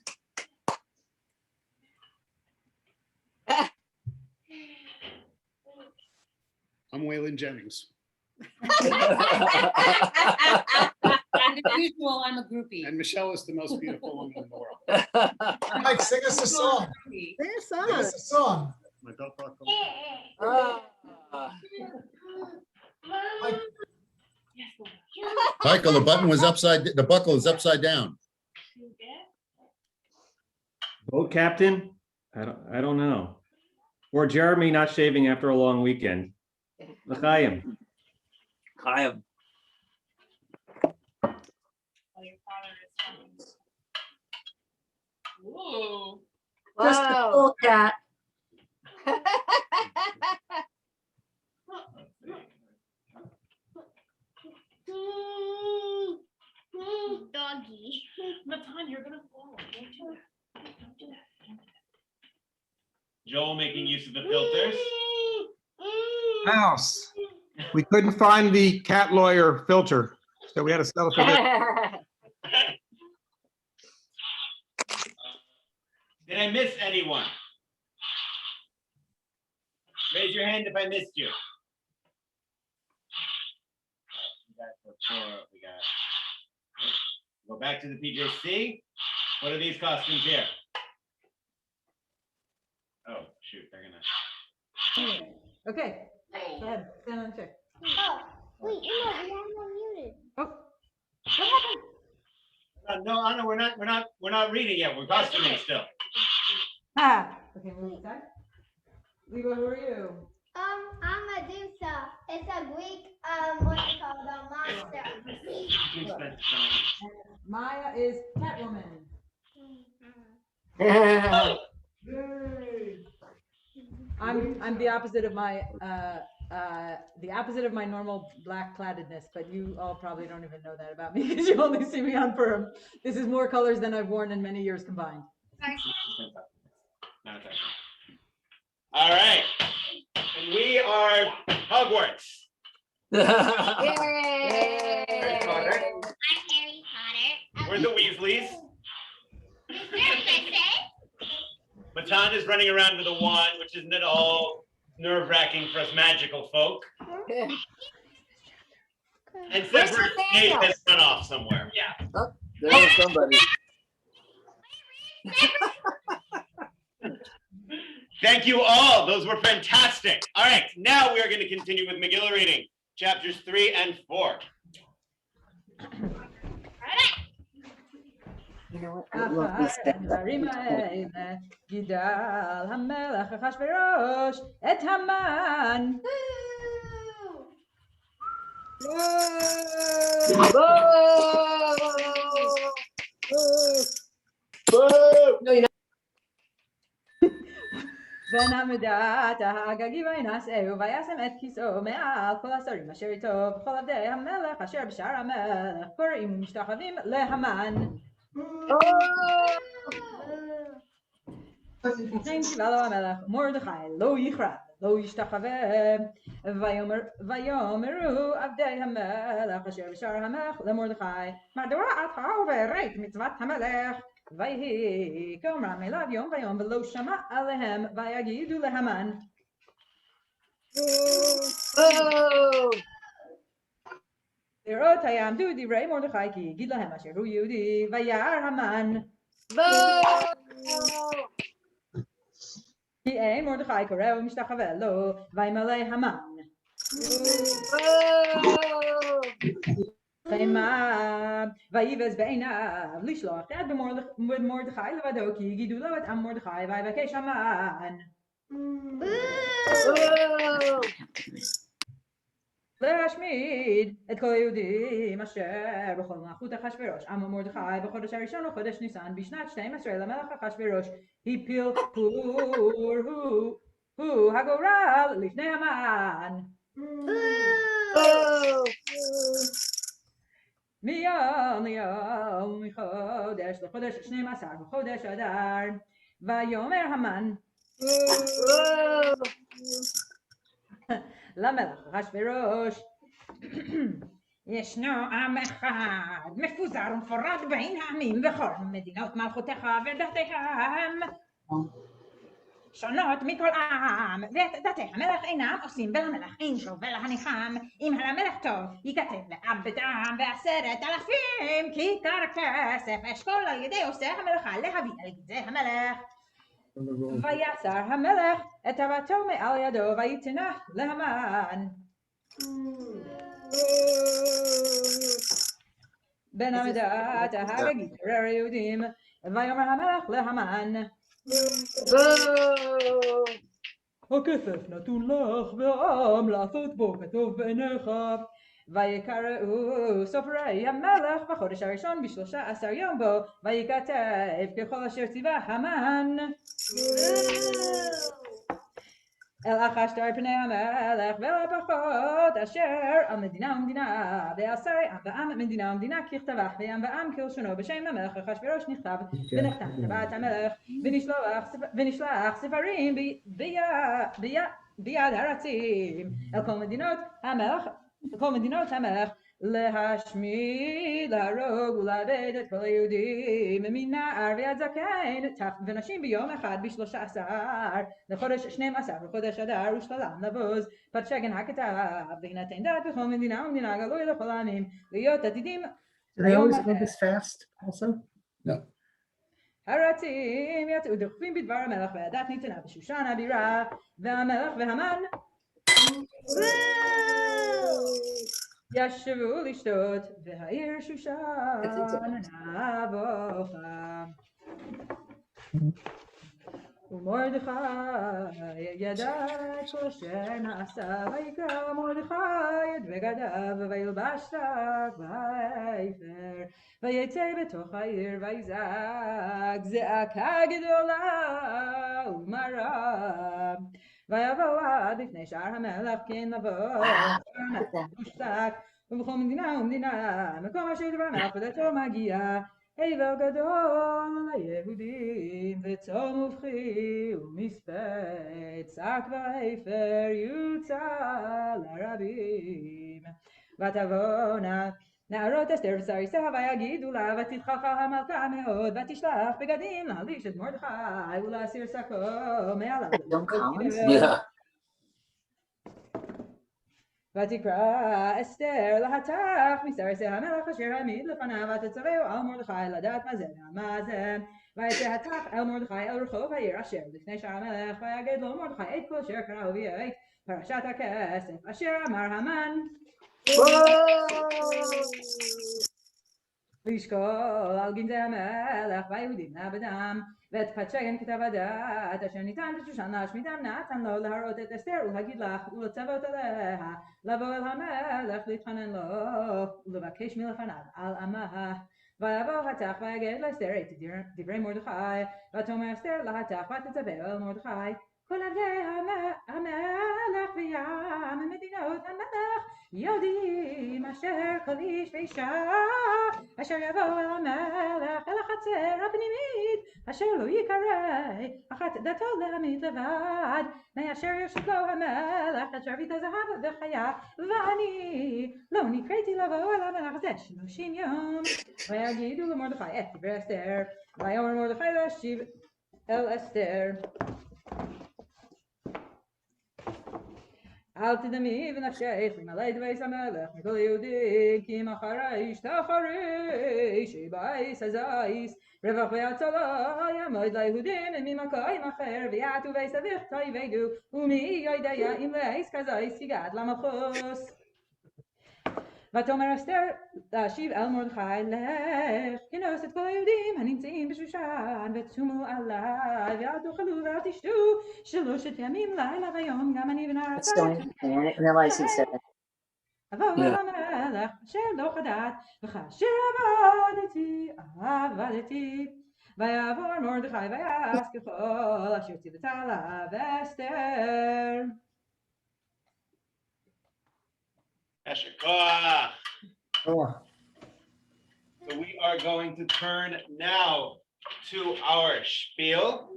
I'm Waylon Jennings. And as usual, I'm a groupie. And Michelle is the most beautiful woman in the world. Mike, sing us a song. Sing a Sing song. us a song. My belt buckle. Michael, the buckle is upside down. Boat captain? I don't know. Or Jeremy not shaving after a long weekend. L'chaim. Chaim. Ooh. Just a Whoa. cool cat. Doggy. Matan, you're gonna fall. Don't do that. Don't do that. Joel making use of the filters. Mouse. We couldn't find the cat lawyer filter, so we had to settle for this. Did I miss anyone? Raise your hand if I missed you. We got. Go back to the PJC. What are these costumes here? Oh, shoot, they're gonna. Okay, go ahead, stand on the chair. Oh, wait, no, we have no muted. Oh, what happened? No, Anna, we're not reading yet. We're costuming still. Ah, okay, move aside. Leva, who are you? I'm Medusa. It's a Greek, what's it called, a monster. Maya is Catwoman. I'm the opposite of my normal black claddedness, but you all probably don't even know that about me because you only see me on Purim. This is more colors than I've worn in many years combined. All right, and we are Hogwarts. I'm Harry Potter. We're the Weasleys. Matan is running around with a wand, which isn't at all nerve-wracking for us magical folk. And Severus Snape has run off somewhere. Yeah. Oh, there was somebody. Thank you all. Those were fantastic. All right, now we are going to continue with Megillah reading, chapters 3 and 4. You know what? I love this stuff. גידל המלך אחשוורוש את המן. ונעמדת הגגי וינשאהו וישם את כיסאו מעל כל השרים אשר איתו וכל עבדי המלך אשר בשער המלך קוראים ומשתחווים להמן. וכן ציווה לו המלך מרדכי לא יכרע לא ישתחווה ויאמרו עבדי המלך אשר בשער המלך למרדכי מדוע אתה עובר את מצוות המלך ויהי כאומרם אליו יום ויום ולא שמע עליהם ויגידו להמן לראות יעמדו דברי מרדכי כי יגיד להם אשר הוא יהודי וירא המן כי אין מרדכי קורא ומשתחווה לו וימלא המן ויבז בעיניו לשלוח יד במרדכי לבדו כי יגידו לו את עם מרדכי ויבקש המן להשמיד את כל היהודים אשר בכל מלכות אחשוורוש עם מרדכי בחודש הראשון וחודש ניסן בשנת 12 למלך אחשוורוש הפיל פור הוא הגורל לפני המן מיום ליום מחודש לחודש 12 בחודש אדר ויאמר המן למלך אחשוורוש ישנו עם אחד מפוזר ומפורד בין העמים בכל מדינות מלכותך ודתיהם שונות מכל עם ואת דתי המלך אינם עושים ולמלך אין שוב ולהניחם אם המלך טוב ייכתב לעבדם ו10,000 כיכר כסף אשכול על ידי עושה המלאכה להביא על גזי המלך ויצר המלך את תאוותו מעל ידו ויתנה להמן בן עמדת הגגית עורר היהודים ויאמר המלך להמן הכסף נתון לך והעם לעשות בו כטוב בעיניך ויקראו סופרי המלך בחודש הראשון ב13 יום בו, וייכתב ככל אשר ציווה המן. אל אחשתר פני המלך ולפחות אשר על מדינה ומדינה ועשרי עם ועם מדינה ומדינה ככתבה ועם ועם כלשונו בשם המלך אחשוורוש נכתב ונחתם בטבעת המלך ונשלח ספרים ביד הרצים אל כל מדינות המלך להשמיד, להרוג ולאבד את כל היהודים מנער ועד זקן, טף ונשים ביום אחד ב13 לחודש 12 בחודש אדר ושללם לבוז פת שגן הכתב בהינתן דת בכל מדינה ומדינה גלוי לכל העמים להיות עתידים. Do they always go this fast also? No. הרצים יצאו דוחפים בדבר המלך והדת ניתנה בשושן הבירה והמלך והמן ישבו לשתות והעיר שושן נבוכה. ומרדכי ידע את כל אשר נעשה ויקרא מרדכי את בגדיו וילבש שק ויפר ויצא בתוך העיר ויזעק זעקה גדולה ומרה ויבוא עד לפני שער המלך כן לבוא ושק ובכל מדינה ומדינה מקום אשר דבר המלך ודתו מגיע אבל גדול ליהודים וצום ובכי ומספד שק ויפר יוצא לרבים ותבואנה נערות אסתר וסריסה ויגידו לה ותתחלחל המלכה מאוד ותשלח בגדים להלביש את מרדכי ולהסיר שקו מעליו. ותקרא אסתר להתך מסריסי המלך אשר העמיד לפניו ותצווהו על מרדכי לדעת מה זה ומה זה. ויצא התך אל מרדכי אל רחוב העיר אשר לפני שער המלך ויגד לו מרדכי את כל אשר קרא ואת פרשת הכסף אשר אמר המן. וישקול על גנזי המלך והיהודים נעבדם ואת פת שגן כתב הדת אשר ניתן בשושן להשמידם נתן לו להראות את אסתר ולהגיד לך ולצוות עליה לבוא אל המלך להתחנן לו ולבקש מלפניו על עמה. ויבוא התך ויגד לאסתר את דברי מרדכי ותאמר אסתר להתך ותצווה אל מרדכי כל עבדי המלך וים מדינות המלך יודעים אשר כל איש ואישה אשר יבוא אל המלך אל החצר הפנימית אשר לא יקרא אחת דתו להעמיד לבד מאשר יושיט לו המלך את שרביט הזהב וחיה ואני לא נקראתי לבוא אל המלך זה 30 יום. ויגידו למרדכי את דברי אסתר ויאמר מרדכי להשיב אל אסתר אל תדמי ונפשך למלא דברי המלך מכל יהודי כי מחריש תחריש בייס הזייס רווח והצלה יעמוד ליהודים ממקום אחר ויעטו בייס אביך תאבדו ומי יודע אם לעיס כזייס יגד למלכוס. ותאמר אסתר להשיב אל מרדכי לך כנוס את כל היהודים הנמצאים בשושן ותשומו עליי ואל תאכלו ואל תשתו 3 ימים לילה ויום גם אני ונערתי אבוא אל המלך אשר לא חדל וכאשר עבדתי ויעבור מרדכי ויעש ככל אשר ציוותה עליו אסתר. So we are going to turn now to our spiel.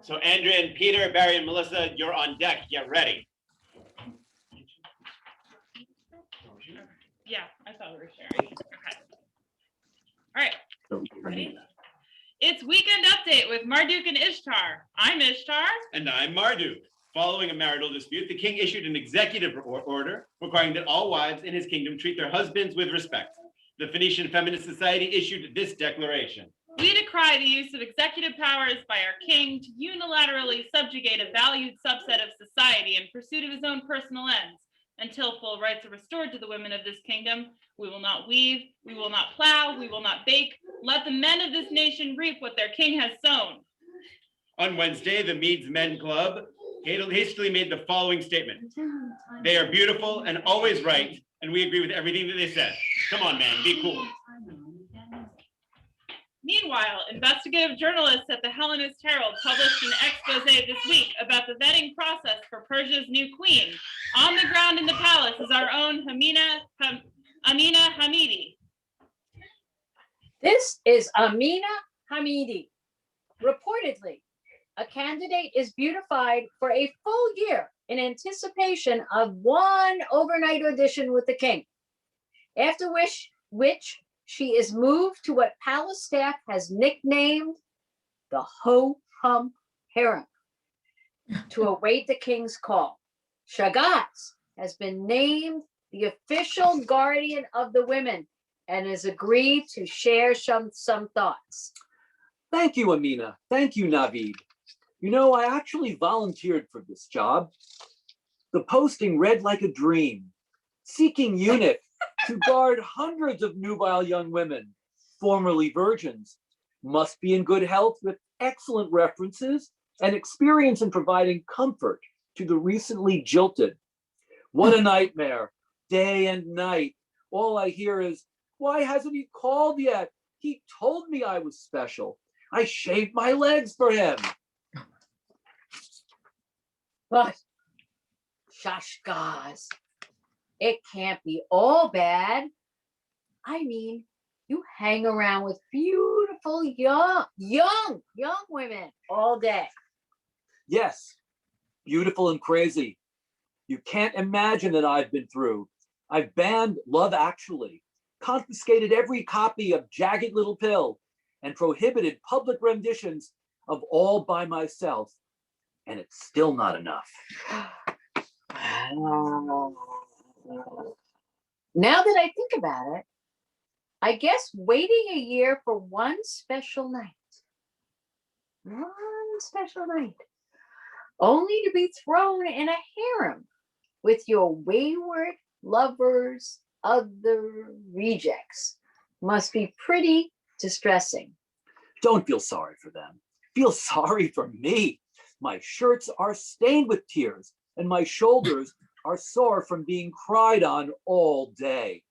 So Andrea and Peter, Barry and Melissa, you're on deck. Get ready. Yeah, I thought we were sharing. Okay. All right. Ready? It's Weekend Update with Marduk and Ishtar. I'm Ishtar. And I'm Marduk. Following a marital dispute, the king issued an executive order requiring that all wives in his kingdom treat their husbands with respect. The Phoenician Feminist Society issued this declaration. We decry the use of executive powers by our king to unilaterally subjugate a valued subset of society in pursuit of his own personal ends. Until full rights are restored to the women of this kingdom, we will not weave, we will not plow, we will not bake. Let the men of this nation reap what their king has sown. On Wednesday, the Meads Men Club hastily made the following statement. They are beautiful and always right, and we agree with everything that they said. Come on, man, be cool. Meanwhile, investigative journalists at the Hellenist Herald published an expose this week about the vetting process for Persia's new queen. On the ground in the palace is our own Amina Hamidi. This is Amina Hamidi. Reportedly, a candidate is beautified for a full year in anticipation of one overnight audition with the king, after which she is moved to what palace staff has nicknamed the ho-hum harem to await the king's call. Shagaz has been named the official guardian of the women and has agreed to share some thoughts. Thank you, Amina. Thank you, Naveed. You know, I actually volunteered for this job. The posting read like a dream. Seeking eunuch to guard hundreds of nubile young women, formerly virgins, must be in good health with excellent references and experience in providing comfort to the recently jilted. What a nightmare, day and night. All I hear is, why hasn't he called yet? He told me I was special. I shaved my legs for him. But, Shashgaz, it can't be all bad. I mean, you hang around with beautiful young women all day. Yes, beautiful and crazy. You can't imagine that I've been through. I've banned Love Actually, confiscated every copy of Jagged Little Pill, and prohibited public renditions of All by Myself. And it's still not enough. Now that I think about it, I guess waiting a year for one special night, only to be thrown in a harem with your wayward lovers, other rejects, must be pretty distressing. Don't feel sorry for them. Feel sorry for me. My shirts are stained with tears and my shoulders are sore from being cried on all day,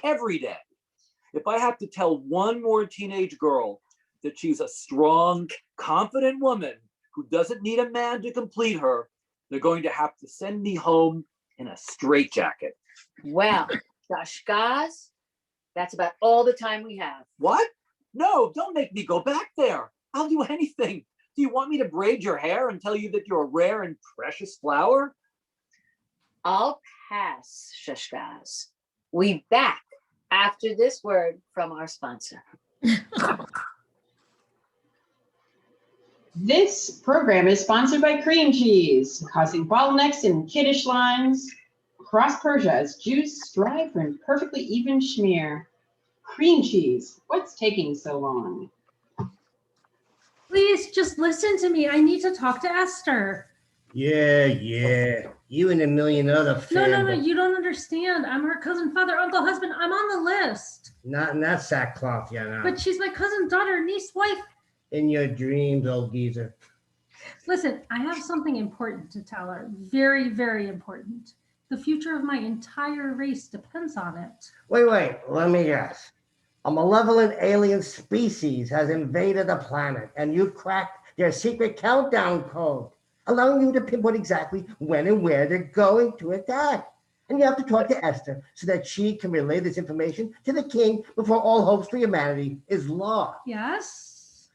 every day. If I have to tell one more teenage girl that she's a strong, confident woman who doesn't need a man to complete her, they're going to have to send me home in a straitjacket. Well, Shashgaz, that's about all the time we have. What? No, don't make me go back there. I'll do anything. Do you want me to braid your hair and tell you that you're a rare and precious flower? I'll pass, Shashgaz. We back after this word from our sponsor. This program is sponsored by cream cheese, causing bottlenecks in kiddish lines across Persia as Jews strive for a perfectly even schmear. Cream cheese, what's taking so long? Please just listen to me. I need to talk to Esther. Yeah. You and a million other No, you don't understand. I'm her cousin, father, uncle, husband. I'm on the list. Not in that sackcloth, you know. But she's my cousin, daughter, niece, wife. In your dreams, old geezer. Listen, I have something important to tell her. Very, very important. The future of my entire race depends on it. Wait, let me guess. A malevolent alien species has invaded the planet and you cracked their secret countdown code, allowing you to pinpoint exactly when and where they're going to attack. And you have to talk to Esther so that she can relay this information to the king before all hopes for humanity is lost. Yes?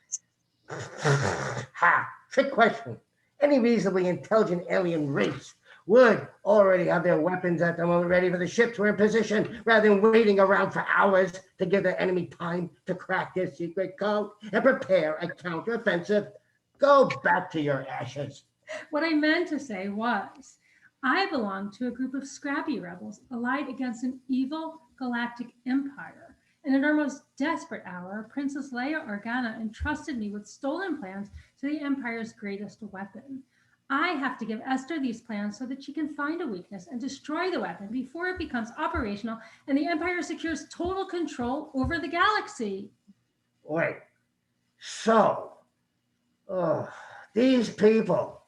Ha! Trick question. Any reasonably intelligent alien race would already have their weapons at the moment ready for the ships were in position rather than waiting around for hours to give the enemy time to crack their secret code and prepare a counteroffensive. Go back to your ashes. What I meant to say was, I belong to a group of scrappy rebels allied against an evil galactic empire. And in our most desperate hour, Princess Leia Organa entrusted me with stolen plans to the Empire's greatest weapon. I have to give Esther these plans so that she can find a weakness and destroy the weapon before it becomes operational and the Empire secures total control over the galaxy. Wait, so, these people,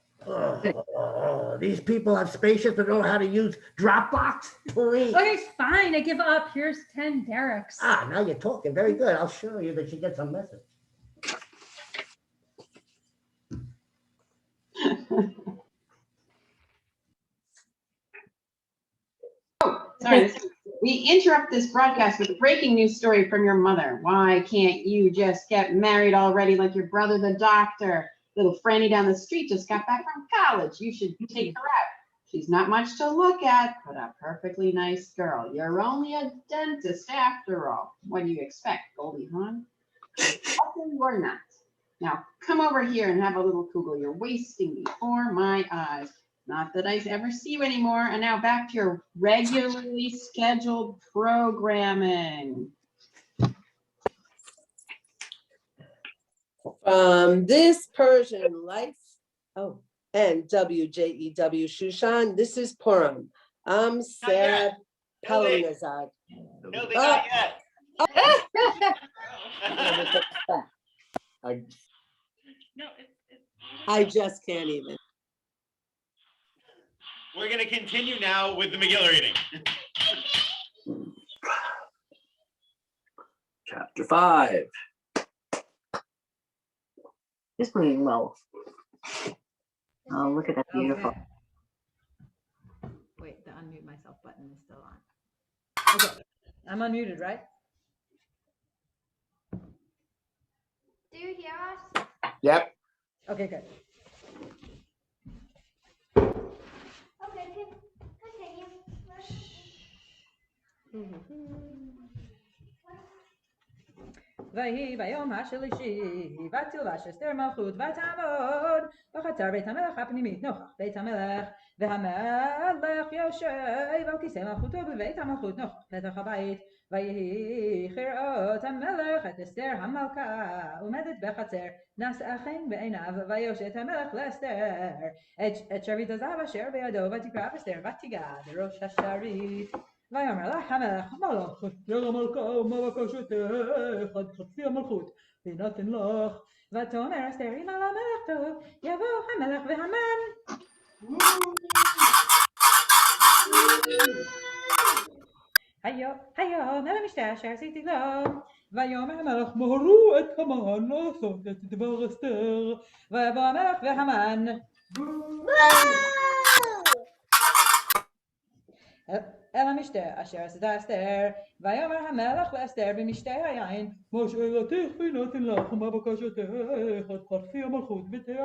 these people have spaceships that don't know how to use Dropbox? Please. Okay, fine, I give up. Here's 10 derricks. Ah, now you're talking. Very good. I'll show you that she gets a message. Sorry, we interrupt this broadcast with a breaking news story from your mother. Why can't you just get married already like your brother, the doctor? Little Franny down the street just got back from college. You should take her out. She's not much to look at, but a perfectly nice girl. You're only a dentist after all. What do you expect, Goldie Hawn? You're not. Now come over here and have a little kugel. You're wasting before my eyes. Not that I ever see you anymore. And now back to your regularly scheduled programming. This Persian life, and WJEW Shushan, this is Purim. I'm sad. Palamazad. No, they not yet. I just can't even. We're going to continue now with the Megillah reading. Chapter 5. It's doing well. Oh, look at that beautiful. Okay. Wait, the unmute myself button is still on. Okay, I'm unmuted, right? Do you hear us? Yep. Okay, good. Okay, continue. ויהי ביום השלישי, ותלבש אסתר מלכות ותעמוד בחצר בית המלך הפנימית נוכח בית המלך, והמלך יושב על כיסא מלכותו בבית המלכות נוכח פתח הבית. ויהי כראות המלך את אסתר המלכה עומדת בחצר, נשאה חן בעיניו, ויושט המלך לאסתר את שרביט הזהב אשר בידו, ותקרא אסתר ותיגע בראש השרביט. ויאמר לך המלך, מה לך אסתר המלכה ומה בקשתך עד חצי המלכות ויינתן לך. ותאמר אסתר אם על המלך טוב יבוא המלך והמן. היום אל המשתה אשר עשיתי לו. ויאמר המלך מהרו את המן לעשות את דבר אסתר. ויבוא המלך והמן. אל המשתה אשר עשתה אסתר. ויאמר המלך לאסתר במשתה היין, מה שאלתך ויינתן לך ומה בקשתך עד חצי המלכות בתיך.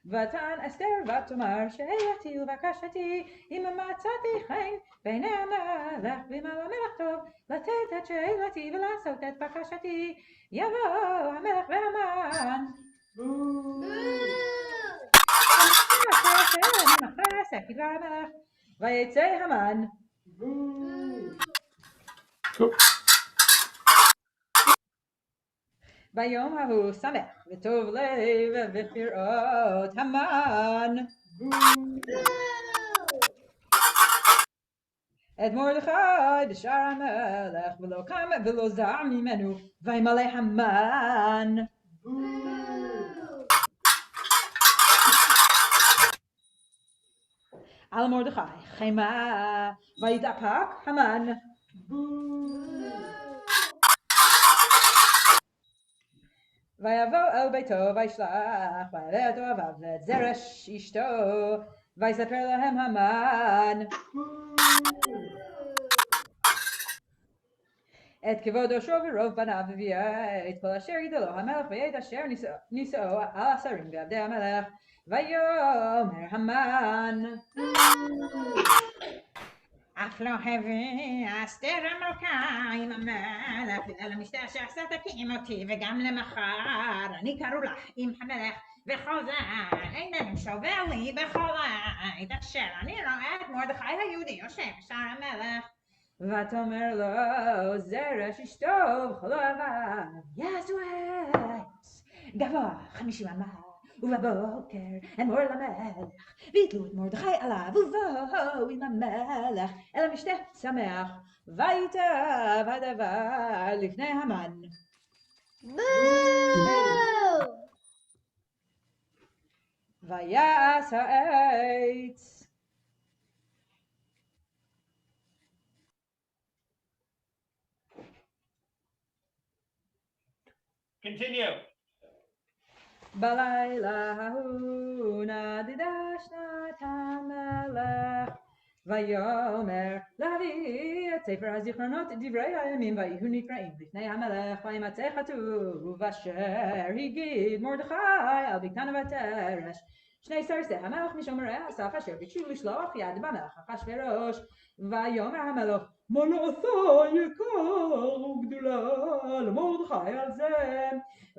ותען אסתר ותאמר שאלתי ובקשתי אם מצאתי חן בעיני המלך ואם על המלך טוב לתת את שאלתי ולעשות את בקשתי. יבוא המלך והמן. כדבר המלך. ויצא המן. ביום ההוא שמח וטוב לב וכראות המן את מרדכי בשער המלך, ולא קם ולא זע ממנו, וימלא המן. על מרדכי חמה, ויתאפק המן. ויבוא אל ביתו וישלח ויראה את אוהביו ואת זרש אשתו, ויספר להם המן את כבודו שוב ורוב בניו, וביאה את כל אשר יגדלו המלך ואת אשר נישאו על השרים ועבדי המלך. ויאמר המן אף לא הביא אסתר המלכה עם המלך ואל המשתה אשר עשה תקים אותי, וגם למחר אני קראו לך עם המלך, וכל זה איננו שווה לי בכל עת אשר אני רואה את מרדכי היהודי יושב בשער המלך. ותאמר לו זרש אשתו וכל אוהביו, יעשו עץ גבוה 50 אמה ובבוקר אמור למלך, ויתלו את מרדכי עליו, ובואו עם המלך אל המשתה שמח, ויטב הדבר לפני המן. ויעש העץ. Continue. בלילה ההוא נדדה שנת המלך, ויאמר להביא את ספר הזיכרונות דברי הימים, ויהיו נקראים לפני המלך, וימצא כתוב אשר הגיד מרדכי על בקתן ותרש, שני סרסי המלך משומרי הסף אשר ביקשו לשלוח יד במלך אחשוורוש. ויאמר המלך, מה נעשה יקר וגדולה למרדכי על זה?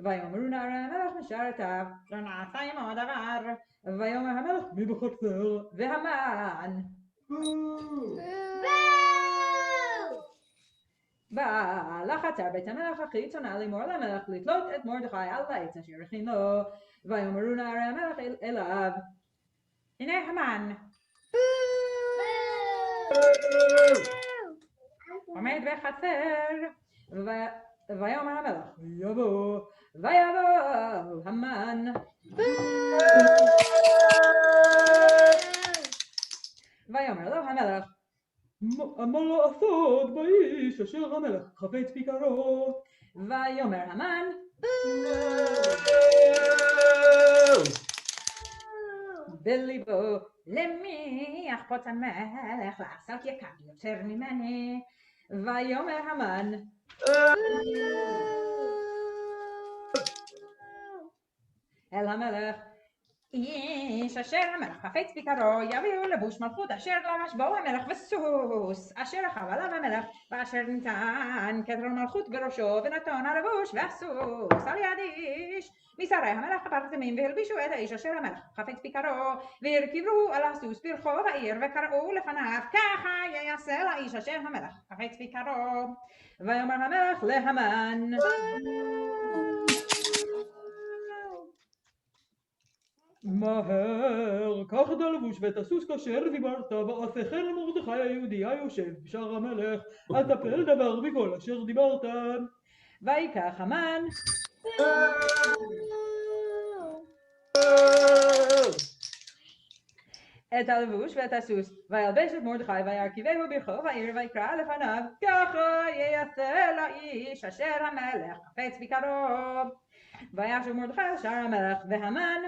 ויאמרו נערי המלך משרתיו, לא נעשה עמו דבר. ויאמר המלך, מי בחצר? והמן בא לחצר בית המלך החיצונה לאמור למלך לתלות את מרדכי על העץ אשר הכין לו. ויאמרו נערי המלך אליו, הנה המן עומד בחצר. ויאמר המלך, יבוא. ויבוא המן ויאמר לו המלך, מה לעשות באיש אשר המלך חפץ ביקרו? ויאמר המן, בליבו, למי יחפוץ המלך לעשות יקר יותר ממני? ויאמר המן, אל המלך, איש אשר המלך חפץ ביקרו יביאו לבוש מלכות אשר לבש בו המלך וסוס אשר רכב עליו המלך, ואשר ניתן כתר מלכות בראשו, ונתון הלבוש והסוס על יד איש משרי המלך הפרטמים, והלבישו את האיש אשר המלך חפץ ביקרו, והרכיבו על הסוס ברחוב העיר, וקראו לפניו, ככה יעשה לאיש אשר המלך חפץ ביקרו. ויאמר המלך להמן, מהר, קח את הלבוש ואת הסוס כאשר דיברת, ועשה כן למרדכי היהודי היושב בשער המלך, אטפל דבר בכל אשר דיברת. ויקח המן את הלבוש ואת הסוס, וילבש את מרדכי, וירכיבהו ברחוב העיר, ויקרא לפניו, ככה יעשה לאיש אשר המלך חפץ ביקרו. וישוב מרדכי אל שער המלך, והמן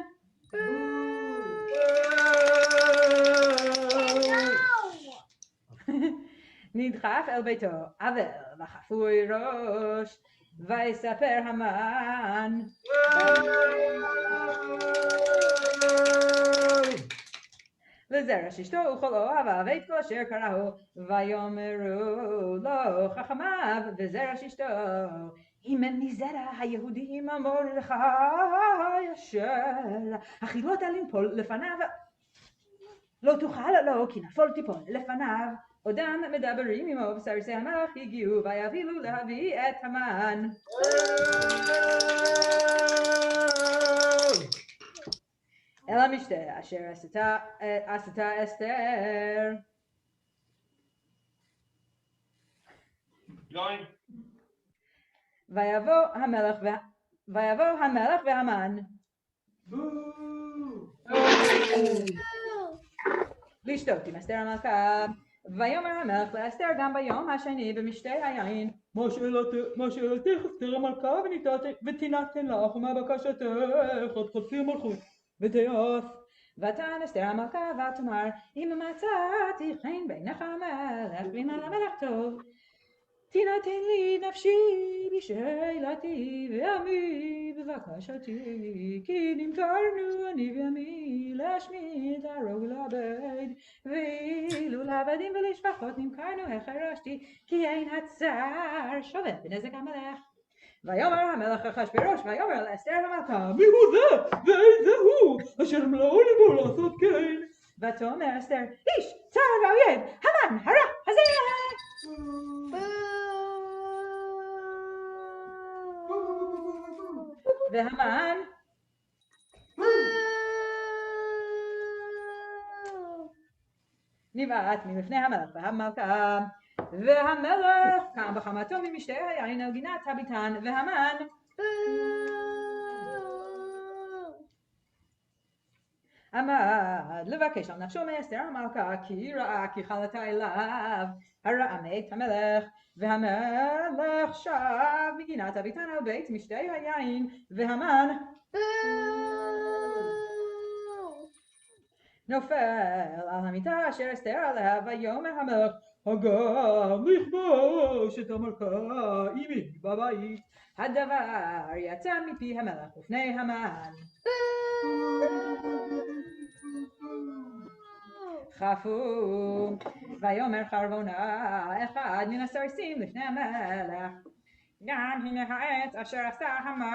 נדחף אל ביתו, אבל וחפוי ראש. ויספר המן לזרש אשתו וכל אוהביו ואת כל אשר קראו. ויאמרו לו חכמיו וזרש אשתו, אם מזרע היהודים מרדכי אשר החילות לנפול לפניו, לא תוכל לו כי נפול תיפול לפניו. עודם מדברים עמו, וסרסי המלך הגיעו, ויבילו להביא את המן אל המשתה אשר עשתה אסתר. ויבוא המלך והמן לשתות עם אסתר המלכה. ויאמר המלך לאסתר גם ביום השני במשתה היין, מה שאלתך אסתר המלכה ותינתן לך, ומה בקשתך עד חצי המלכות ותיעש. ותען אסתר המלכה ותאמר, אם מצאתי חן בעיניך המלך ועם המלך טוב, תינתן לי נפשי בשאלתי ועמי בבקשתי, כי נמכרנו אני ועמי להשמיד להרוג ולאבד, ואילו לעבדים ולשפחות נמכרנו החרשתי, כי אין הצער שווה בנזק המלך. ויאמר המלך אחשוורוש ויאמר לאסתר המלכה, מי הוא זה ואין זה הוא אשר מלאו ליבו לעשות כן? ותאמר אסתר, איש צר ואויב המן הרע הזה. והמן נבעט מלפני המלך והמלכה. והמלך קם בחמתו ממשתה היין על גינת הביתן, והמן עמד לבקש על נפשו מאסתר המלכה, כי ראה כי חלתה אליו הרעה מאת המלך. והמלך שב מגינת הביתן על בית משתה היין, והמן נופל על המיטה אשר אסתר עליה, ויאמר המלך, הגם לכבוש את המלכה עמי בבית. הדבר יצא מפי המלך ופני המן חפו. ויאמר חרבונה אחד מן הסרסים לפני המלך, גם הנה העץ אשר עשה המן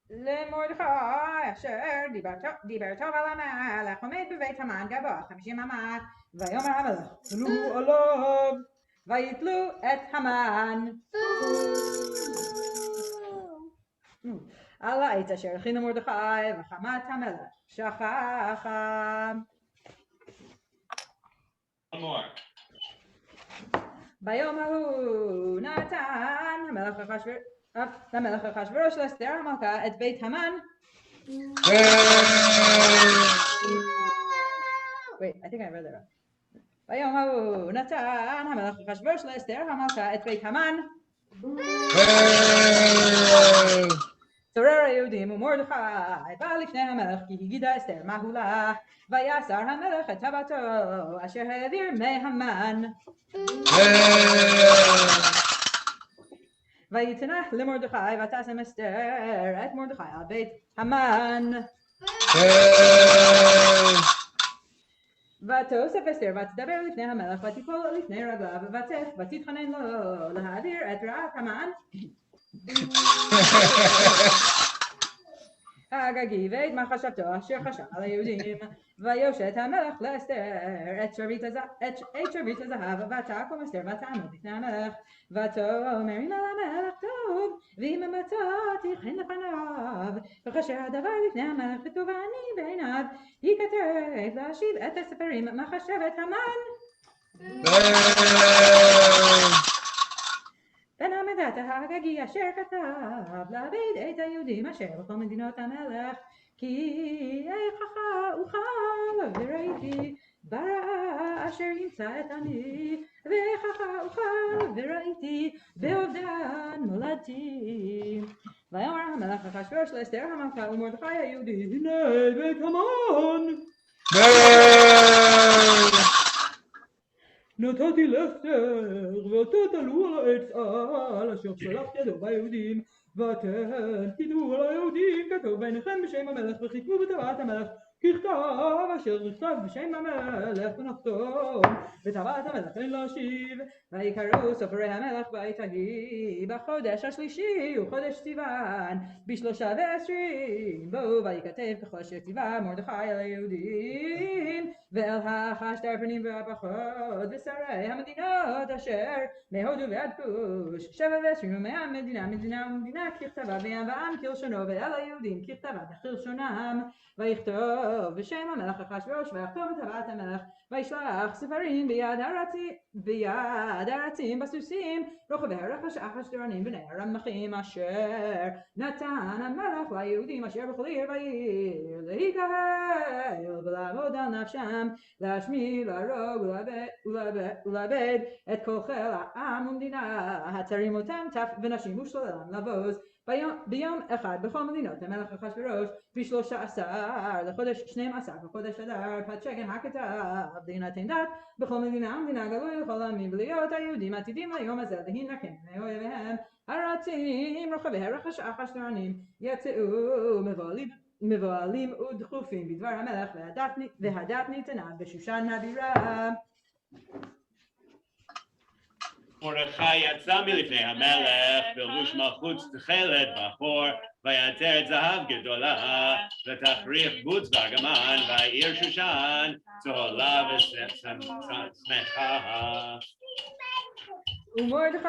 למרדכי אשר דיבר טוב על המלך, עומד בבית המן גבוה 50 אמה. ויאמר המלך, תלו עליו, ויתלו את המן על העץ אשר הכין מרדכי, וחמת המלך שככה. ביום ההוא נתן המלך אחשוורוש לאסתר המלכה את בית המן. Wait, I think I read that wrong. ביום ההוא נתן המלך אחשוורוש לאסתר המלכה את בית המן. צורר היהודים ומרדכי בא לפני המלך, כי הגידה אסתר מהו לה. ויסר המלך את טבעתו אשר העביר מהמן, ויתנח למרדכי, ותשם אסתר את מרדכי על בית המן. ותוסף אסתר ותדבר לפני המלך, ותיפול לפני רגליו, ותתחנן לו להעביר את רעת המן הגגי ואת מחשבתו אשר חשב על היהודים. ויושת המלך לאסתר את שרביט הזהב, ותקום אסתר ותעמוד לפני המלך, ותאמר אם על המלך טוב, ואם המצות תכין לפניו, וכאשר הדבר לפני המלך וטוב אני בעיניו, ייכתב להשיב את הספרים מחשבת המן. בן המדת ההגגי אשר כתב לעבד את היהודים אשר בכל מדינות המלך, כי איככה אוכל וראיתי ברעה אשר ימצא את עמי, ואיככה אוכל וראיתי באובדן מולדתי. ויאמר המלך אחשוורוש לאסתר המלכה ומרדכי היהודי, הנה בית המן נתתי לאסתר, ואתה תלו על העץ על אשר שלח ידו ביהודים, ואתם תדעו על היהודים כתוב ביניכם בשם המלך, וחיכו בטבעת המלך ככתב אשר נכתב בשם המלך, ונחתום בטבעת המלך אין להשיב. ויקראו סופרי המלך בעת ההיא בחודש השלישי וחודש סיוון ב23 בו, וייכתב ככל אשר ציווה מרדכי על היהודים ואל האחשתר פנים והפחות ושרי המדינות אשר מהודו ועד כוש 27 מדינה ומדינה ככתבה, ועם כלשונו, ואל היהודים ככתבה וכלשונם. ויכתוב בשם המלך אחשוורוש, ויחתום בטבעת המלך, וישלח ספרים ביד הרצים בסוסים רוכבי הרכש אחשתרנים בני הרמחים, אשר נתן המלך ליהודים אשר בכל עיר ועיר להיקהל ולעבוד על נפשם, להשמיד, להרוג ולאבד את כל חיל העם ומדינה, הצרים אותם טף ונשים ושללם לבוז. ביום אחד בכל מדינות המלך אחשוורוש ב13 לחודש 12 בחודש אדר פת שגן הכתב דינתן דת בכל מדינה ומדינה גלוי לכל העמים, ולהיות היהודים עתידים ליום הזה להינקם מאויביהם הרצים רוכבי הרכש אחשתרנים, יצאו מבוהלים ודחופים בדבר המלך, והדת ניתנה בשושן הבירה. מרדכי יצא מלפני המלך בלבוש מלכות תכלת בחור, ויעטרת זהב גדולה, ותכריך בוץ וארגמן, והעיר שושן צהלה ושמחה. ומרדכי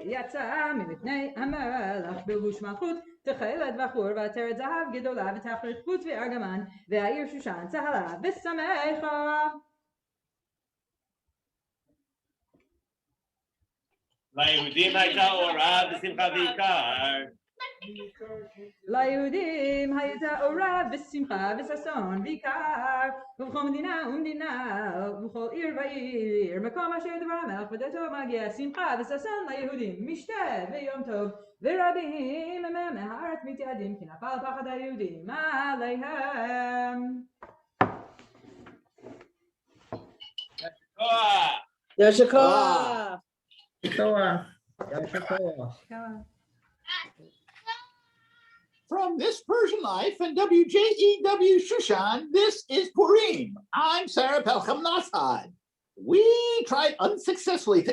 יצא מלפני המלך בלבוש מלכות, תכלת בחור ועטרת זהב גדולה ותכריך חוץ וארגמן, והעיר שושן צהלה ושמחה. ליהודים הייתה אורה בשמחה ועיקר. ליהודים הייתה אורה ושמחה וששון ויקר, ובכל מדינה ומדינה ובכל עיר ועיר מקום אשר דבר המלך ודתו מגיע שמחה וששון ליהודים, משתה ויום טוב, ורבים מהארץ מתייעדים כי נפל פחד היהודים עליהם. יישר כוח. From This Persian Life and WJEW Shushan, this is Purim. I'm Sarah Pelcham Nassad. We tried unsuccessfully to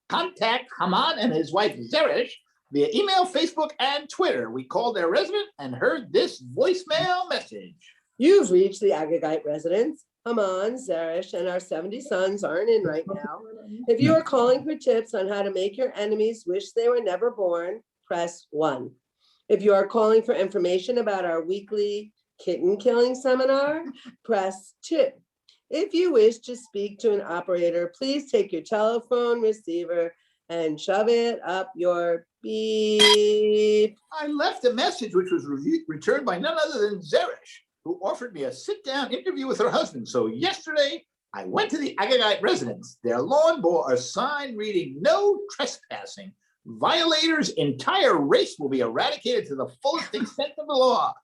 contact Haman and his wife Zeresh via email, Facebook, and Twitter. We called their resident and heard this voicemail message. You've reached the Agagite residence. Haman, Zeresh, and our 70 sons aren't in right now. If you are calling for tips on how to make your enemies wish they were never born, press 1. If you are calling for information about our weekly kitten killing seminar, press 2. If you wish to speak to an operator, please take your telephone receiver and shove it up your beep. I left a message which was returned by none other than Zeresh, who offered me a sit-down interview with her husband. So yesterday, I went to the Agagite residence. Their lawn bore a sign reading, "No trespassing. Violators' entire race will be eradicated to the fullest extent of the law."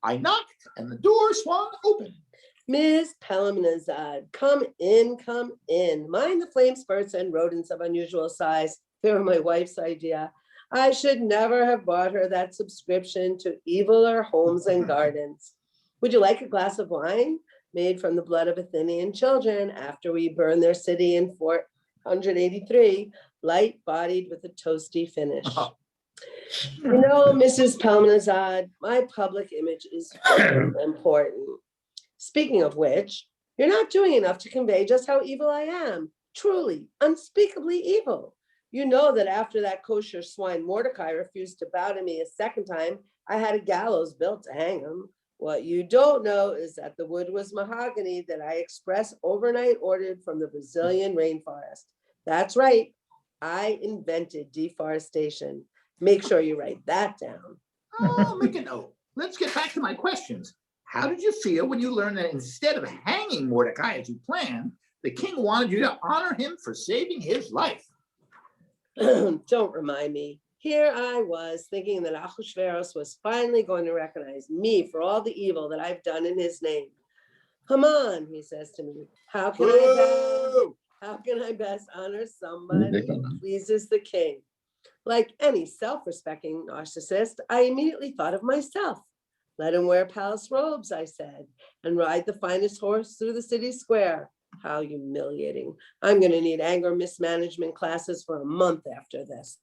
I knocked and the door swung open. Ms. Pelham-Nazad, come in, come in. Mind the flame spurts and rodents of unusual size. They were my wife's idea. I should never have bought her that subscription to Eviler Homes and Gardens. Would you like a glass of wine made from the blood of Athenian children after we burned their city in 483, light-bodied with a toasty finish? You know, Mrs. Pelham-Nazad, my public image is very important. Speaking of which, you're not doing enough to convey just how evil I am. Truly, unspeakably evil. You know that after that kosher swine Mordecai refused to bow to me a second time, I had a gallows built to hang him. What you don't know is that the wood was mahogany that I express overnight ordered from the Brazilian rainforest. That's right, I invented deforestation. Make sure you write that down. I'll make a note. Let's get back to my questions. How did you feel when you learned that instead of hanging Mordecai as you planned, the king wanted you to honor him for saving his life? Don't remind me. Here I was thinking that Ahasuerus was finally going to recognize me for all the evil that I've done in his name. Haman, he says to me, how can I best honor somebody who pleases the king? Like any self-respecting narcissist, I immediately thought of myself. Let him wear palace robes, I said, and ride the finest horse through the city square. How humiliating. I'm going to need anger mismanagement classes for a month after this.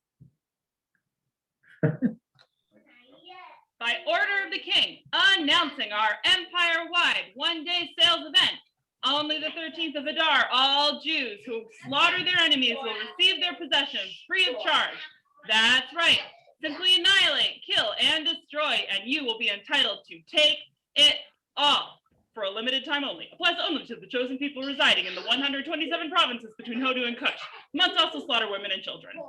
By order of the king, announcing our empire-wide one-day sales event. Only the 13th of Adar, all Jews who slaughter their enemies will receive their possessions free of charge. That's right. Simply annihilate, kill, and destroy, and you will be entitled to take it all for a limited time only. Applies only to the chosen people residing in the 127 provinces between Hodu and Kush. Must also slaughter women and children.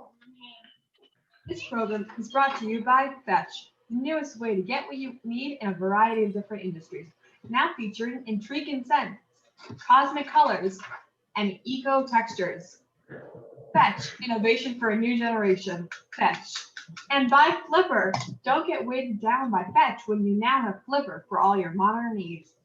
This program is brought to you by Fetch, the newest way to get what you need in a variety of different industries. Now featuring intriguing scents, cosmic colors, and eco textures. Fetch, innovation for a new generation. Fetch. And by Flipper. Don't get weighed down by Fetch when you now have Flipper for all your modern needs.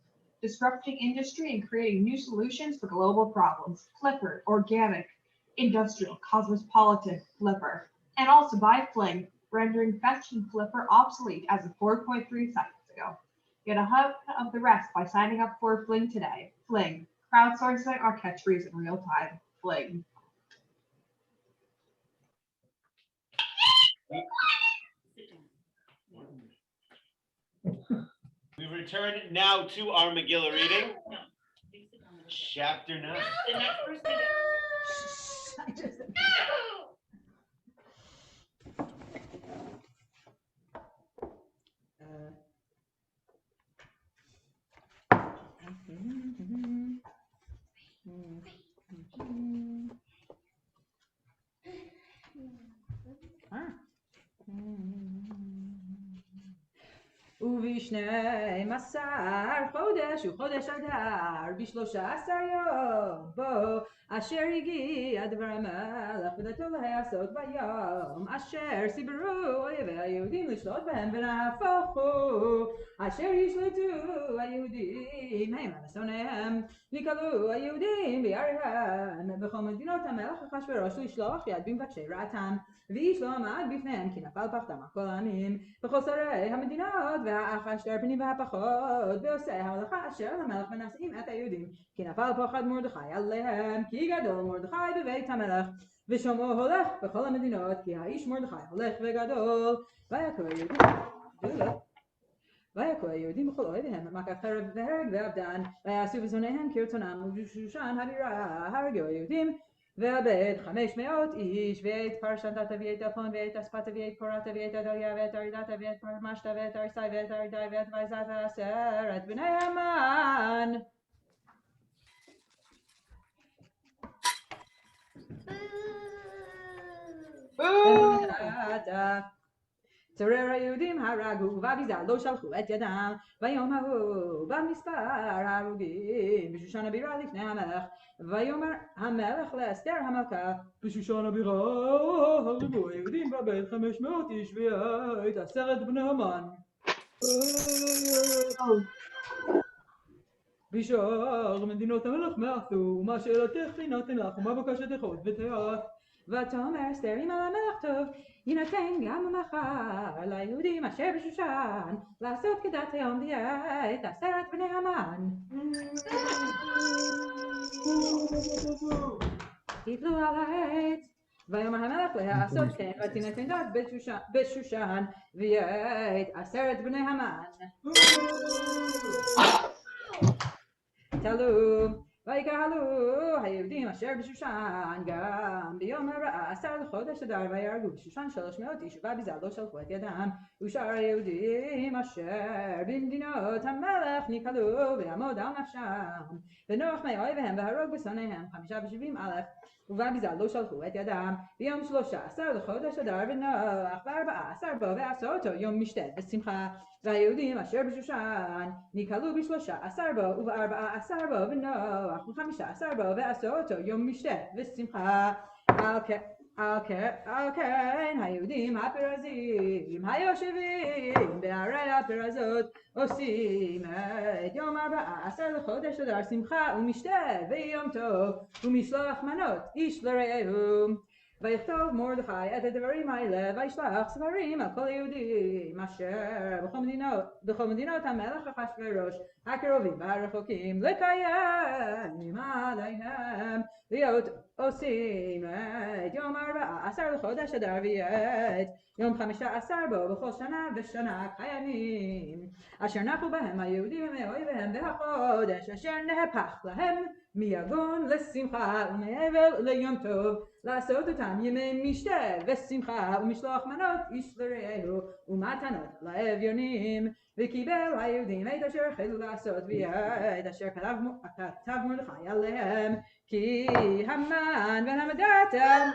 Disrupting industry and creating new solutions for global problems. Flipper, organic, industrial, cosmopolitan, Flipper. And also by Fling, rendering Fetch and Flipper obsolete as of 4.3 seconds ago. Get a hub of the rest by signing up for Fling today. Fling, crowdsourcing our catchphrase in real time. Fling. We return now to our Megillah reading. Chapter 9. The next person. ב12 חודש וחודש אדר ב13 יום בו אשר הגיע דבר המלך ודתו להיעשות ביום אשר סיברו אויבי היהודים לשלוט בהם ונהפוך הוא אשר ישלטו היהודים הם על שונאיהם נקלעו היהודים ביריהם בכל מדינות המלך אחשוורוש לשלוח יד במבקשי רעתם ואיש לא עמד בפניהם כי נפל פחדם על כל העמים בכל שרי המדינות והאחשתר פנים והפחות ועושי המלאכה אשר למלך ונשאים את היהודים כי נפל פחד מרדכי עליהם כי גדול מרדכי בבית המלך ושלמה הולך בכל המדינות כי האיש מרדכי הולך וגדול ויקו היהודים בכל אוהביהם במכת חרב והרג ואבדן ויעשו בזוניהם כרצונם ובשושן הבירה הרגו היהודים ועבד 500 איש ואת פרשנתת ואת אלפון ואת אספת ואת פורת ואת אדליה ואת ארידת ואת פרמשת ואת אריסי ואת ארידי ואת ויזת ועשרת בני המן צורר היהודים הרגו ובביזה לא שלחו את ידם ביום ההוא במספר ההרוגים בשושן הבירה לפני המלך ויאמר המלך לאסתר המלכה בשושן הבירה הרגו היהודים בבית 500 איש ואת 10 בני המן בשאר מדינות המלך מעשו מה שאלתך נתן לך ומה בקשתך עוד ותיאת ותאמר אסתר אם על המלך טוב יינתן גם מחר ליהודים אשר בשושן לעשות כדת היום ואת 10 בני המן תתלו על העץ ויאמר המלך לעשות כן ותינתן דת בשושן ואת 10 בני המן תלו ויקהלו היהודים אשר בשושן גם ביום 14 לחודש אדר ויהרגו בשושן 300 איש ובביזה לא שלחו את ידם ושאר היהודים אשר במדינות המלך נקהלו ויעמוד על נפשם ונוח מאויביהם והרוג בשונאיהם 75,000 ובביזה לא שלחו את ידם ביום 13 לחודש אדר ונוח ב14 בו ועשו אותו יום משתה ושמחה והיהודים אשר בשושן נקהלו ב13 בו וב14 בו ונוח ב15 בו ועשו אותו יום משתה ושמחה על כן היהודים הפרזים היושבים בערי הפרזות עושים את יום 14 לחודש אדר שמחה ומשתה ויום טוב ומשלוח מנות איש לרעהו ויכתוב מרדכי את הדברים האלה וישלח ספרים על כל יהודים אשר בכל מדינות המלך אחשוורוש הקרובים והרחוקים לקיים עליהם להיות עושים את יום 14 לחודש אדר ואת יום 15 בו בכל שנה ושנה קיימים אשר נחו בהם היהודים מאויביהם והחודש אשר נהפך להם מיגון לשמחה ומעבר ליום טוב לעשות אותם ימי משתה ושמחה ומשלוח מנות איש לרעהו ומתנות לאביונים וקיבל היהודים את אשר החלו לעשות ואת אשר כתב מרדכי עליהם כי המן והמדעתם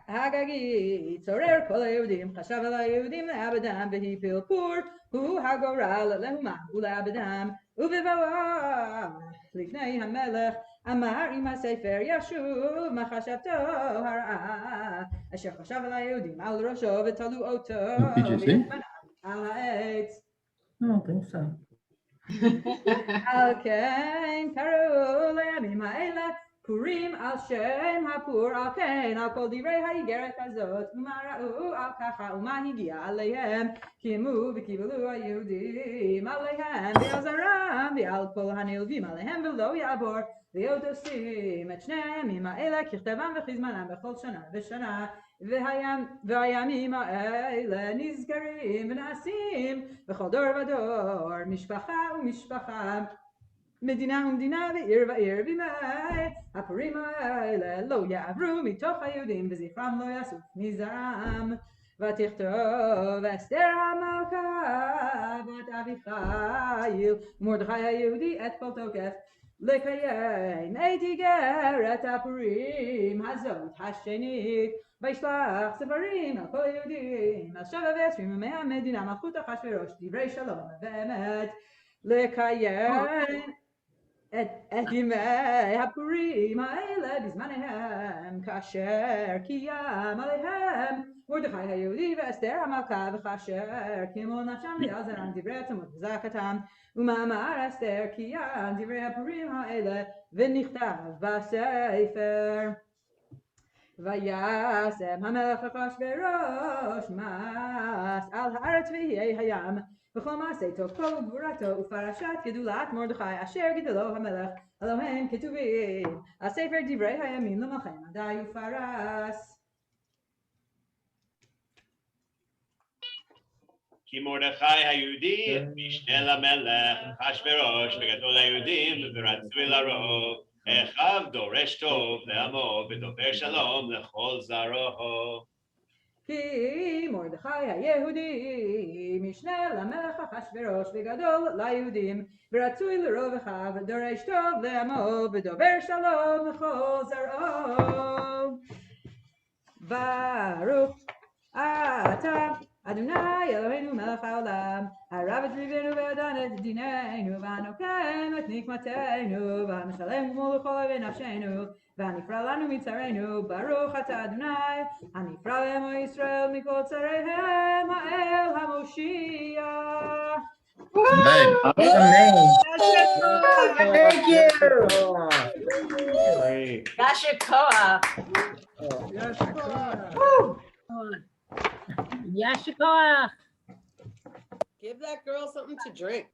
הגגי צורר כל היהודים חשב על היהודים לאבדם והפיל פור הוא הגורל להומם ולאבדם ובבואם לפני המלך אמר עם הספר ישוב מה חשבתו הרעה אשר חשב על היהודים על ראשו ותלו אותו על העץ על כן קראו לימים האלה פורים על שם הפור על כן על כל דברי האיגרת הזאת ומה ראו על ככה ומה הגיע עליהם קיימו וקיבלו היהודים עליהם ועל זרם ועל כל הנלווים עליהם ולא יעבור ועוד עושים את שני הימים האלה ככתבם וכזמנם בכל שנה ושנה והימים האלה נזכרים ונעשים בכל דור ודור משפחה ומשפחה מדינה ומדינה ועיר ועיר בימי הפורים האלה לא יעברו מתוך היהודים וזכרם לא יסוף מזרם ותכתוב אסתר המלכה בת אביחיל ומרדכי היהודי את כל תוקף לקיים את איגרת הפורים הזאת השנית, וישלח ספרים על כל היהודים, על שבע ועשרים ימי המדינה, מלכות אחשוורוש, דברי שלום ואמת, לקיים את ימי הפורים האלה בזמניהם, כאשר קיים עליהם מרדכי היהודי ואסתר המלכה, וכאשר קיימו נפשם לעזרם דברי התלמוד וזעקתם, ומאמר אסתר קיים דברי הפורים האלה ונכתב בספר. וישם המלך אחשוורוש מס על הארץ ואיי הים וכל מעשה טוב כל גבורתו ופרשת גדולת מרדכי אשר גידלו המלך, הלוא כתובים על ספר דברי הימים למלכי מדי ופרס. כי מרדכי היהודי משנה למלך אחשוורוש וגדול היהודים ורצוי לרוב, אחיו דורש טוב לעמו ודובר שלום לכל זרעו. כי מרדכי היהודי משנה למלך אחשוורוש וגדול ליהודים ורצוי לרוב אחיו ודורש טוב לעמו ודובר שלום לכל זרעו. ברוך אתה אדוני אלוהינו מלך העולם, הרב את ריבנו ודן את דיננו, והנוקם את נקמתנו, והמשלם גמול לכל אויבי נפשנו, והנפרע לנו מצרינו. ברוך אתה אדוני הנפרע לעמו ישראל מכל צריהם, האל המושיע. Amen. Thank you. Great. Yasher Koach. Yasher Koach. Give that girl something to drink.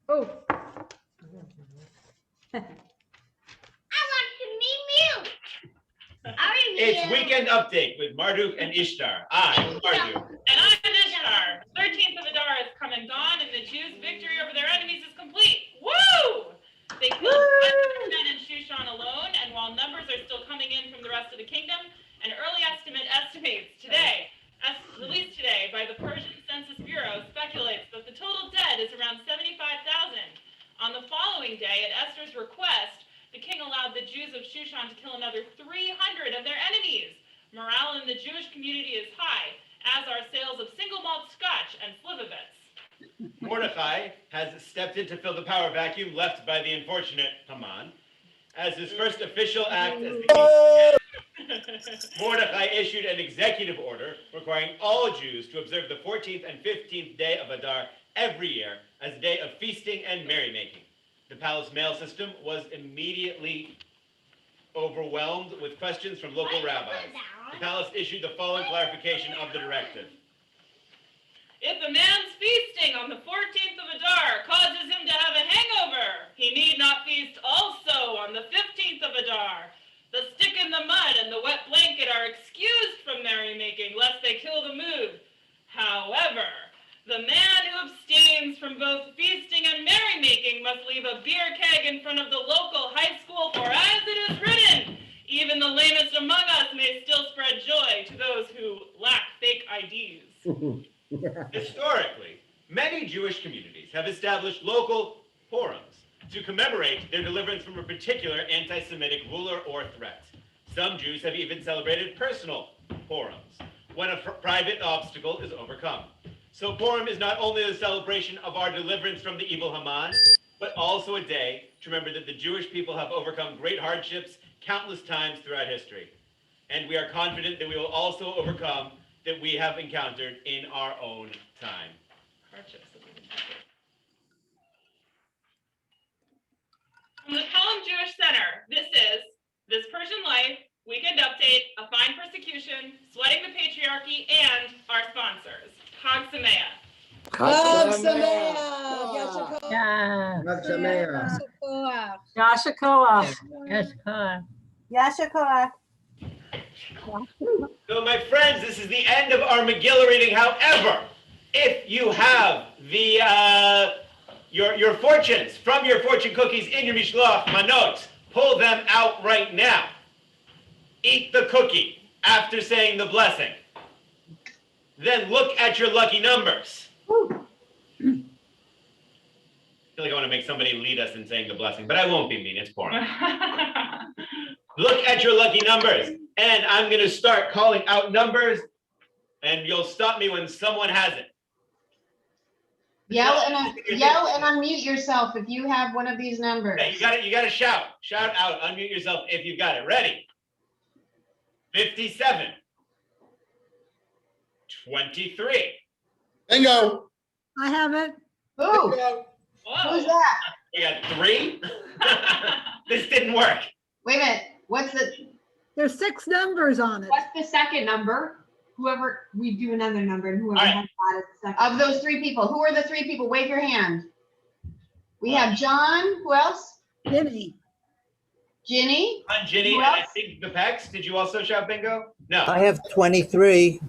Oh. I want some milk. It's weekend update with Marduk and Ishtar. I'm Marduk. And I'm Ishtar. 13th of Adar is come and gone, and the Jews' victory over their enemies is complete. Woo! They killed 500 in Shushan alone, and while numbers are still coming in from the rest of the kingdom, an early estimate estimates today, released today by the Persian Census Bureau, speculates that the total dead is around 75,000. On the following day, at Esther's request, the king allowed the Jews of Shushan to kill another 300 of their enemies. Morale in the Jewish community is high, as are sales of single malt scotch and slivovitz. Mordecai has stepped in to fill the power vacuum left by the unfortunate Haman. As his first official act as the king, Mordecai issued an executive order requiring all Jews to observe the 14th and 15th day of Adar every year as a day of feasting and merrymaking. The palace mail system was immediately overwhelmed with questions from local rabbis. The palace issued the following clarification of the directive. If a man's feasting on the 14th of Adar causes him to have a hangover, he need not feast also on the 15th of Adar. The stick in the mud and the wet blanket are excused from merrymaking, lest they kill the mood. However, the man who abstains from both feasting and merrymaking must leave a beer keg in front of the local high school, for as it is written, even the lamest among us may still spread joy to those who lack fake IDs. Historically, many Jewish communities have established local Purims to commemorate their deliverance from a particular anti-Semitic ruler or threat. Some Jews have even celebrated personal Purims when a private obstacle is overcome. So Purim is not only the celebration of our deliverance from the evil Haman, but also a day to remember that the Jewish people have overcome great hardships countless times throughout history. And we are confident that we will also overcome that we have encountered in our own time. Hardships that we've encountered. From the Pelham Jewish Center, This Persian Life, Weekend Update, A Fine Persecution, Sweating the Patriarchy, and our sponsors. Chag Sameach. Chag Sameach. Chag Sameach. Yasher Koach. Yasher Koach. So my friends, this is the end of our Megillah reading. However, if you have the your fortunes from your fortune cookies in your mishloach manot, pull them out right now. Eat the cookie after saying the blessing. Then look at your lucky numbers. The feel like I want to make somebody lead us in saying the blessing, but I won't be mean. It's Purim. Look at your lucky numbers. And I'm going to start calling out numbers, and you'll stop me when someone has it. Yell and unmute yourself if you have one of these numbers. Okay, you got to shout. Shout out, unmute yourself if you've got it. Ready? 57. 23. Bingo. I have it. Who? Who's that? We got 3. This didn't work. Wait a minute. There's 6 numbers on it. What's the second number? Whoever, we do another number and whoever has that is the second. Of those 3 people, who are the 3 people? Wave your hand. We have John. Who else? Ginny. Ginny. Ginny, and I think the Pex. Did you also shout bingo? No. I have 23.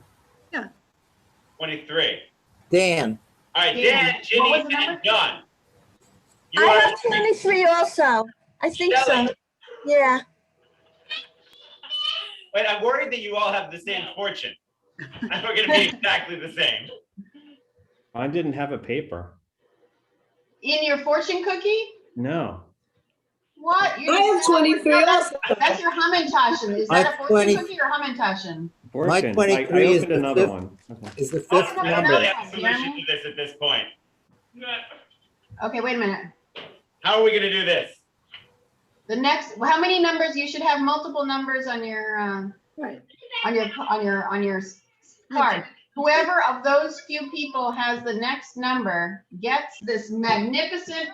23. Dan. All right, Dan, Ginny, and John. I have 23 also. I think so. Yeah. Wait, I'm worried that you all have the same fortune. And we're going to be exactly the same. I didn't have a paper. In your fortune cookie? No. What? I have 23 also. That's your Hamantaschen. Is that a fortune cookie or Hamantaschen? Fortune. My 23 I is opened the another fifth. one. Okay. Is the 5th I don't number. really have a solution to this at this point. Okay, wait a minute. How are we going to do this? The next, how many numbers? You should have multiple numbers on your on your card. Whoever of those few people has the next number gets this magnificent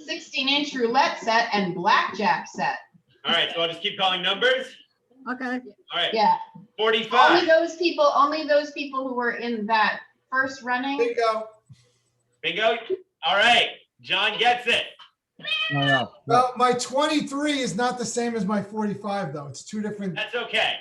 16-inch roulette set and blackjack set. All right, so I'll just keep calling numbers. Okay. All right. Yeah. 45. Only those people who were in that first running. Bingo. Bingo. All right. John gets it. Well, my 23 is not the same as my 45, though. It's 2 different. That's okay.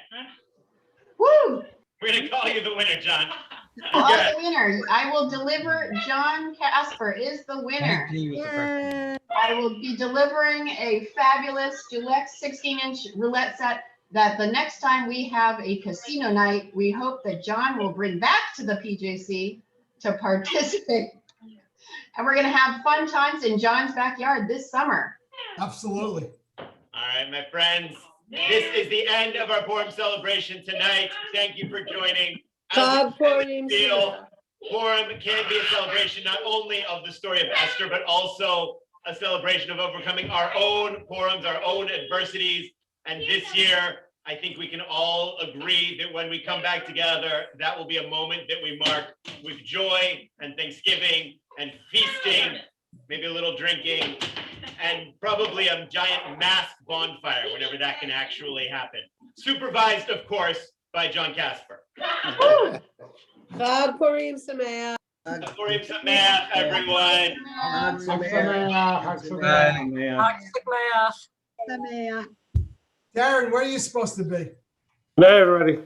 Woo! We're going to call you the winner, John. The winner. I will deliver. John Casper is the winner. I will be delivering a fabulous deluxe 16-inch roulette set that the next time we have a casino night, we hope that John will bring back to the PJC to participate. And we're going to have fun times in John's backyard this summer. Absolutely. All right, my friends. This is the end of our Purim celebration tonight. Thank you for joining. God, Purim. Purim can be a celebration not only of the story of Esther, but also a celebration of overcoming our own Purims, our own adversities. And this year, I think we can all agree that when we come back together, that will be a moment that we mark with joy and thanksgiving and feasting, maybe a little drinking, and probably a giant masked bonfire whenever that can actually happen. Supervised, of course, by John Casper. Chag Purim Sameach. Purim Sameach, everyone. Darren, where are you supposed to be? Hey, everybody.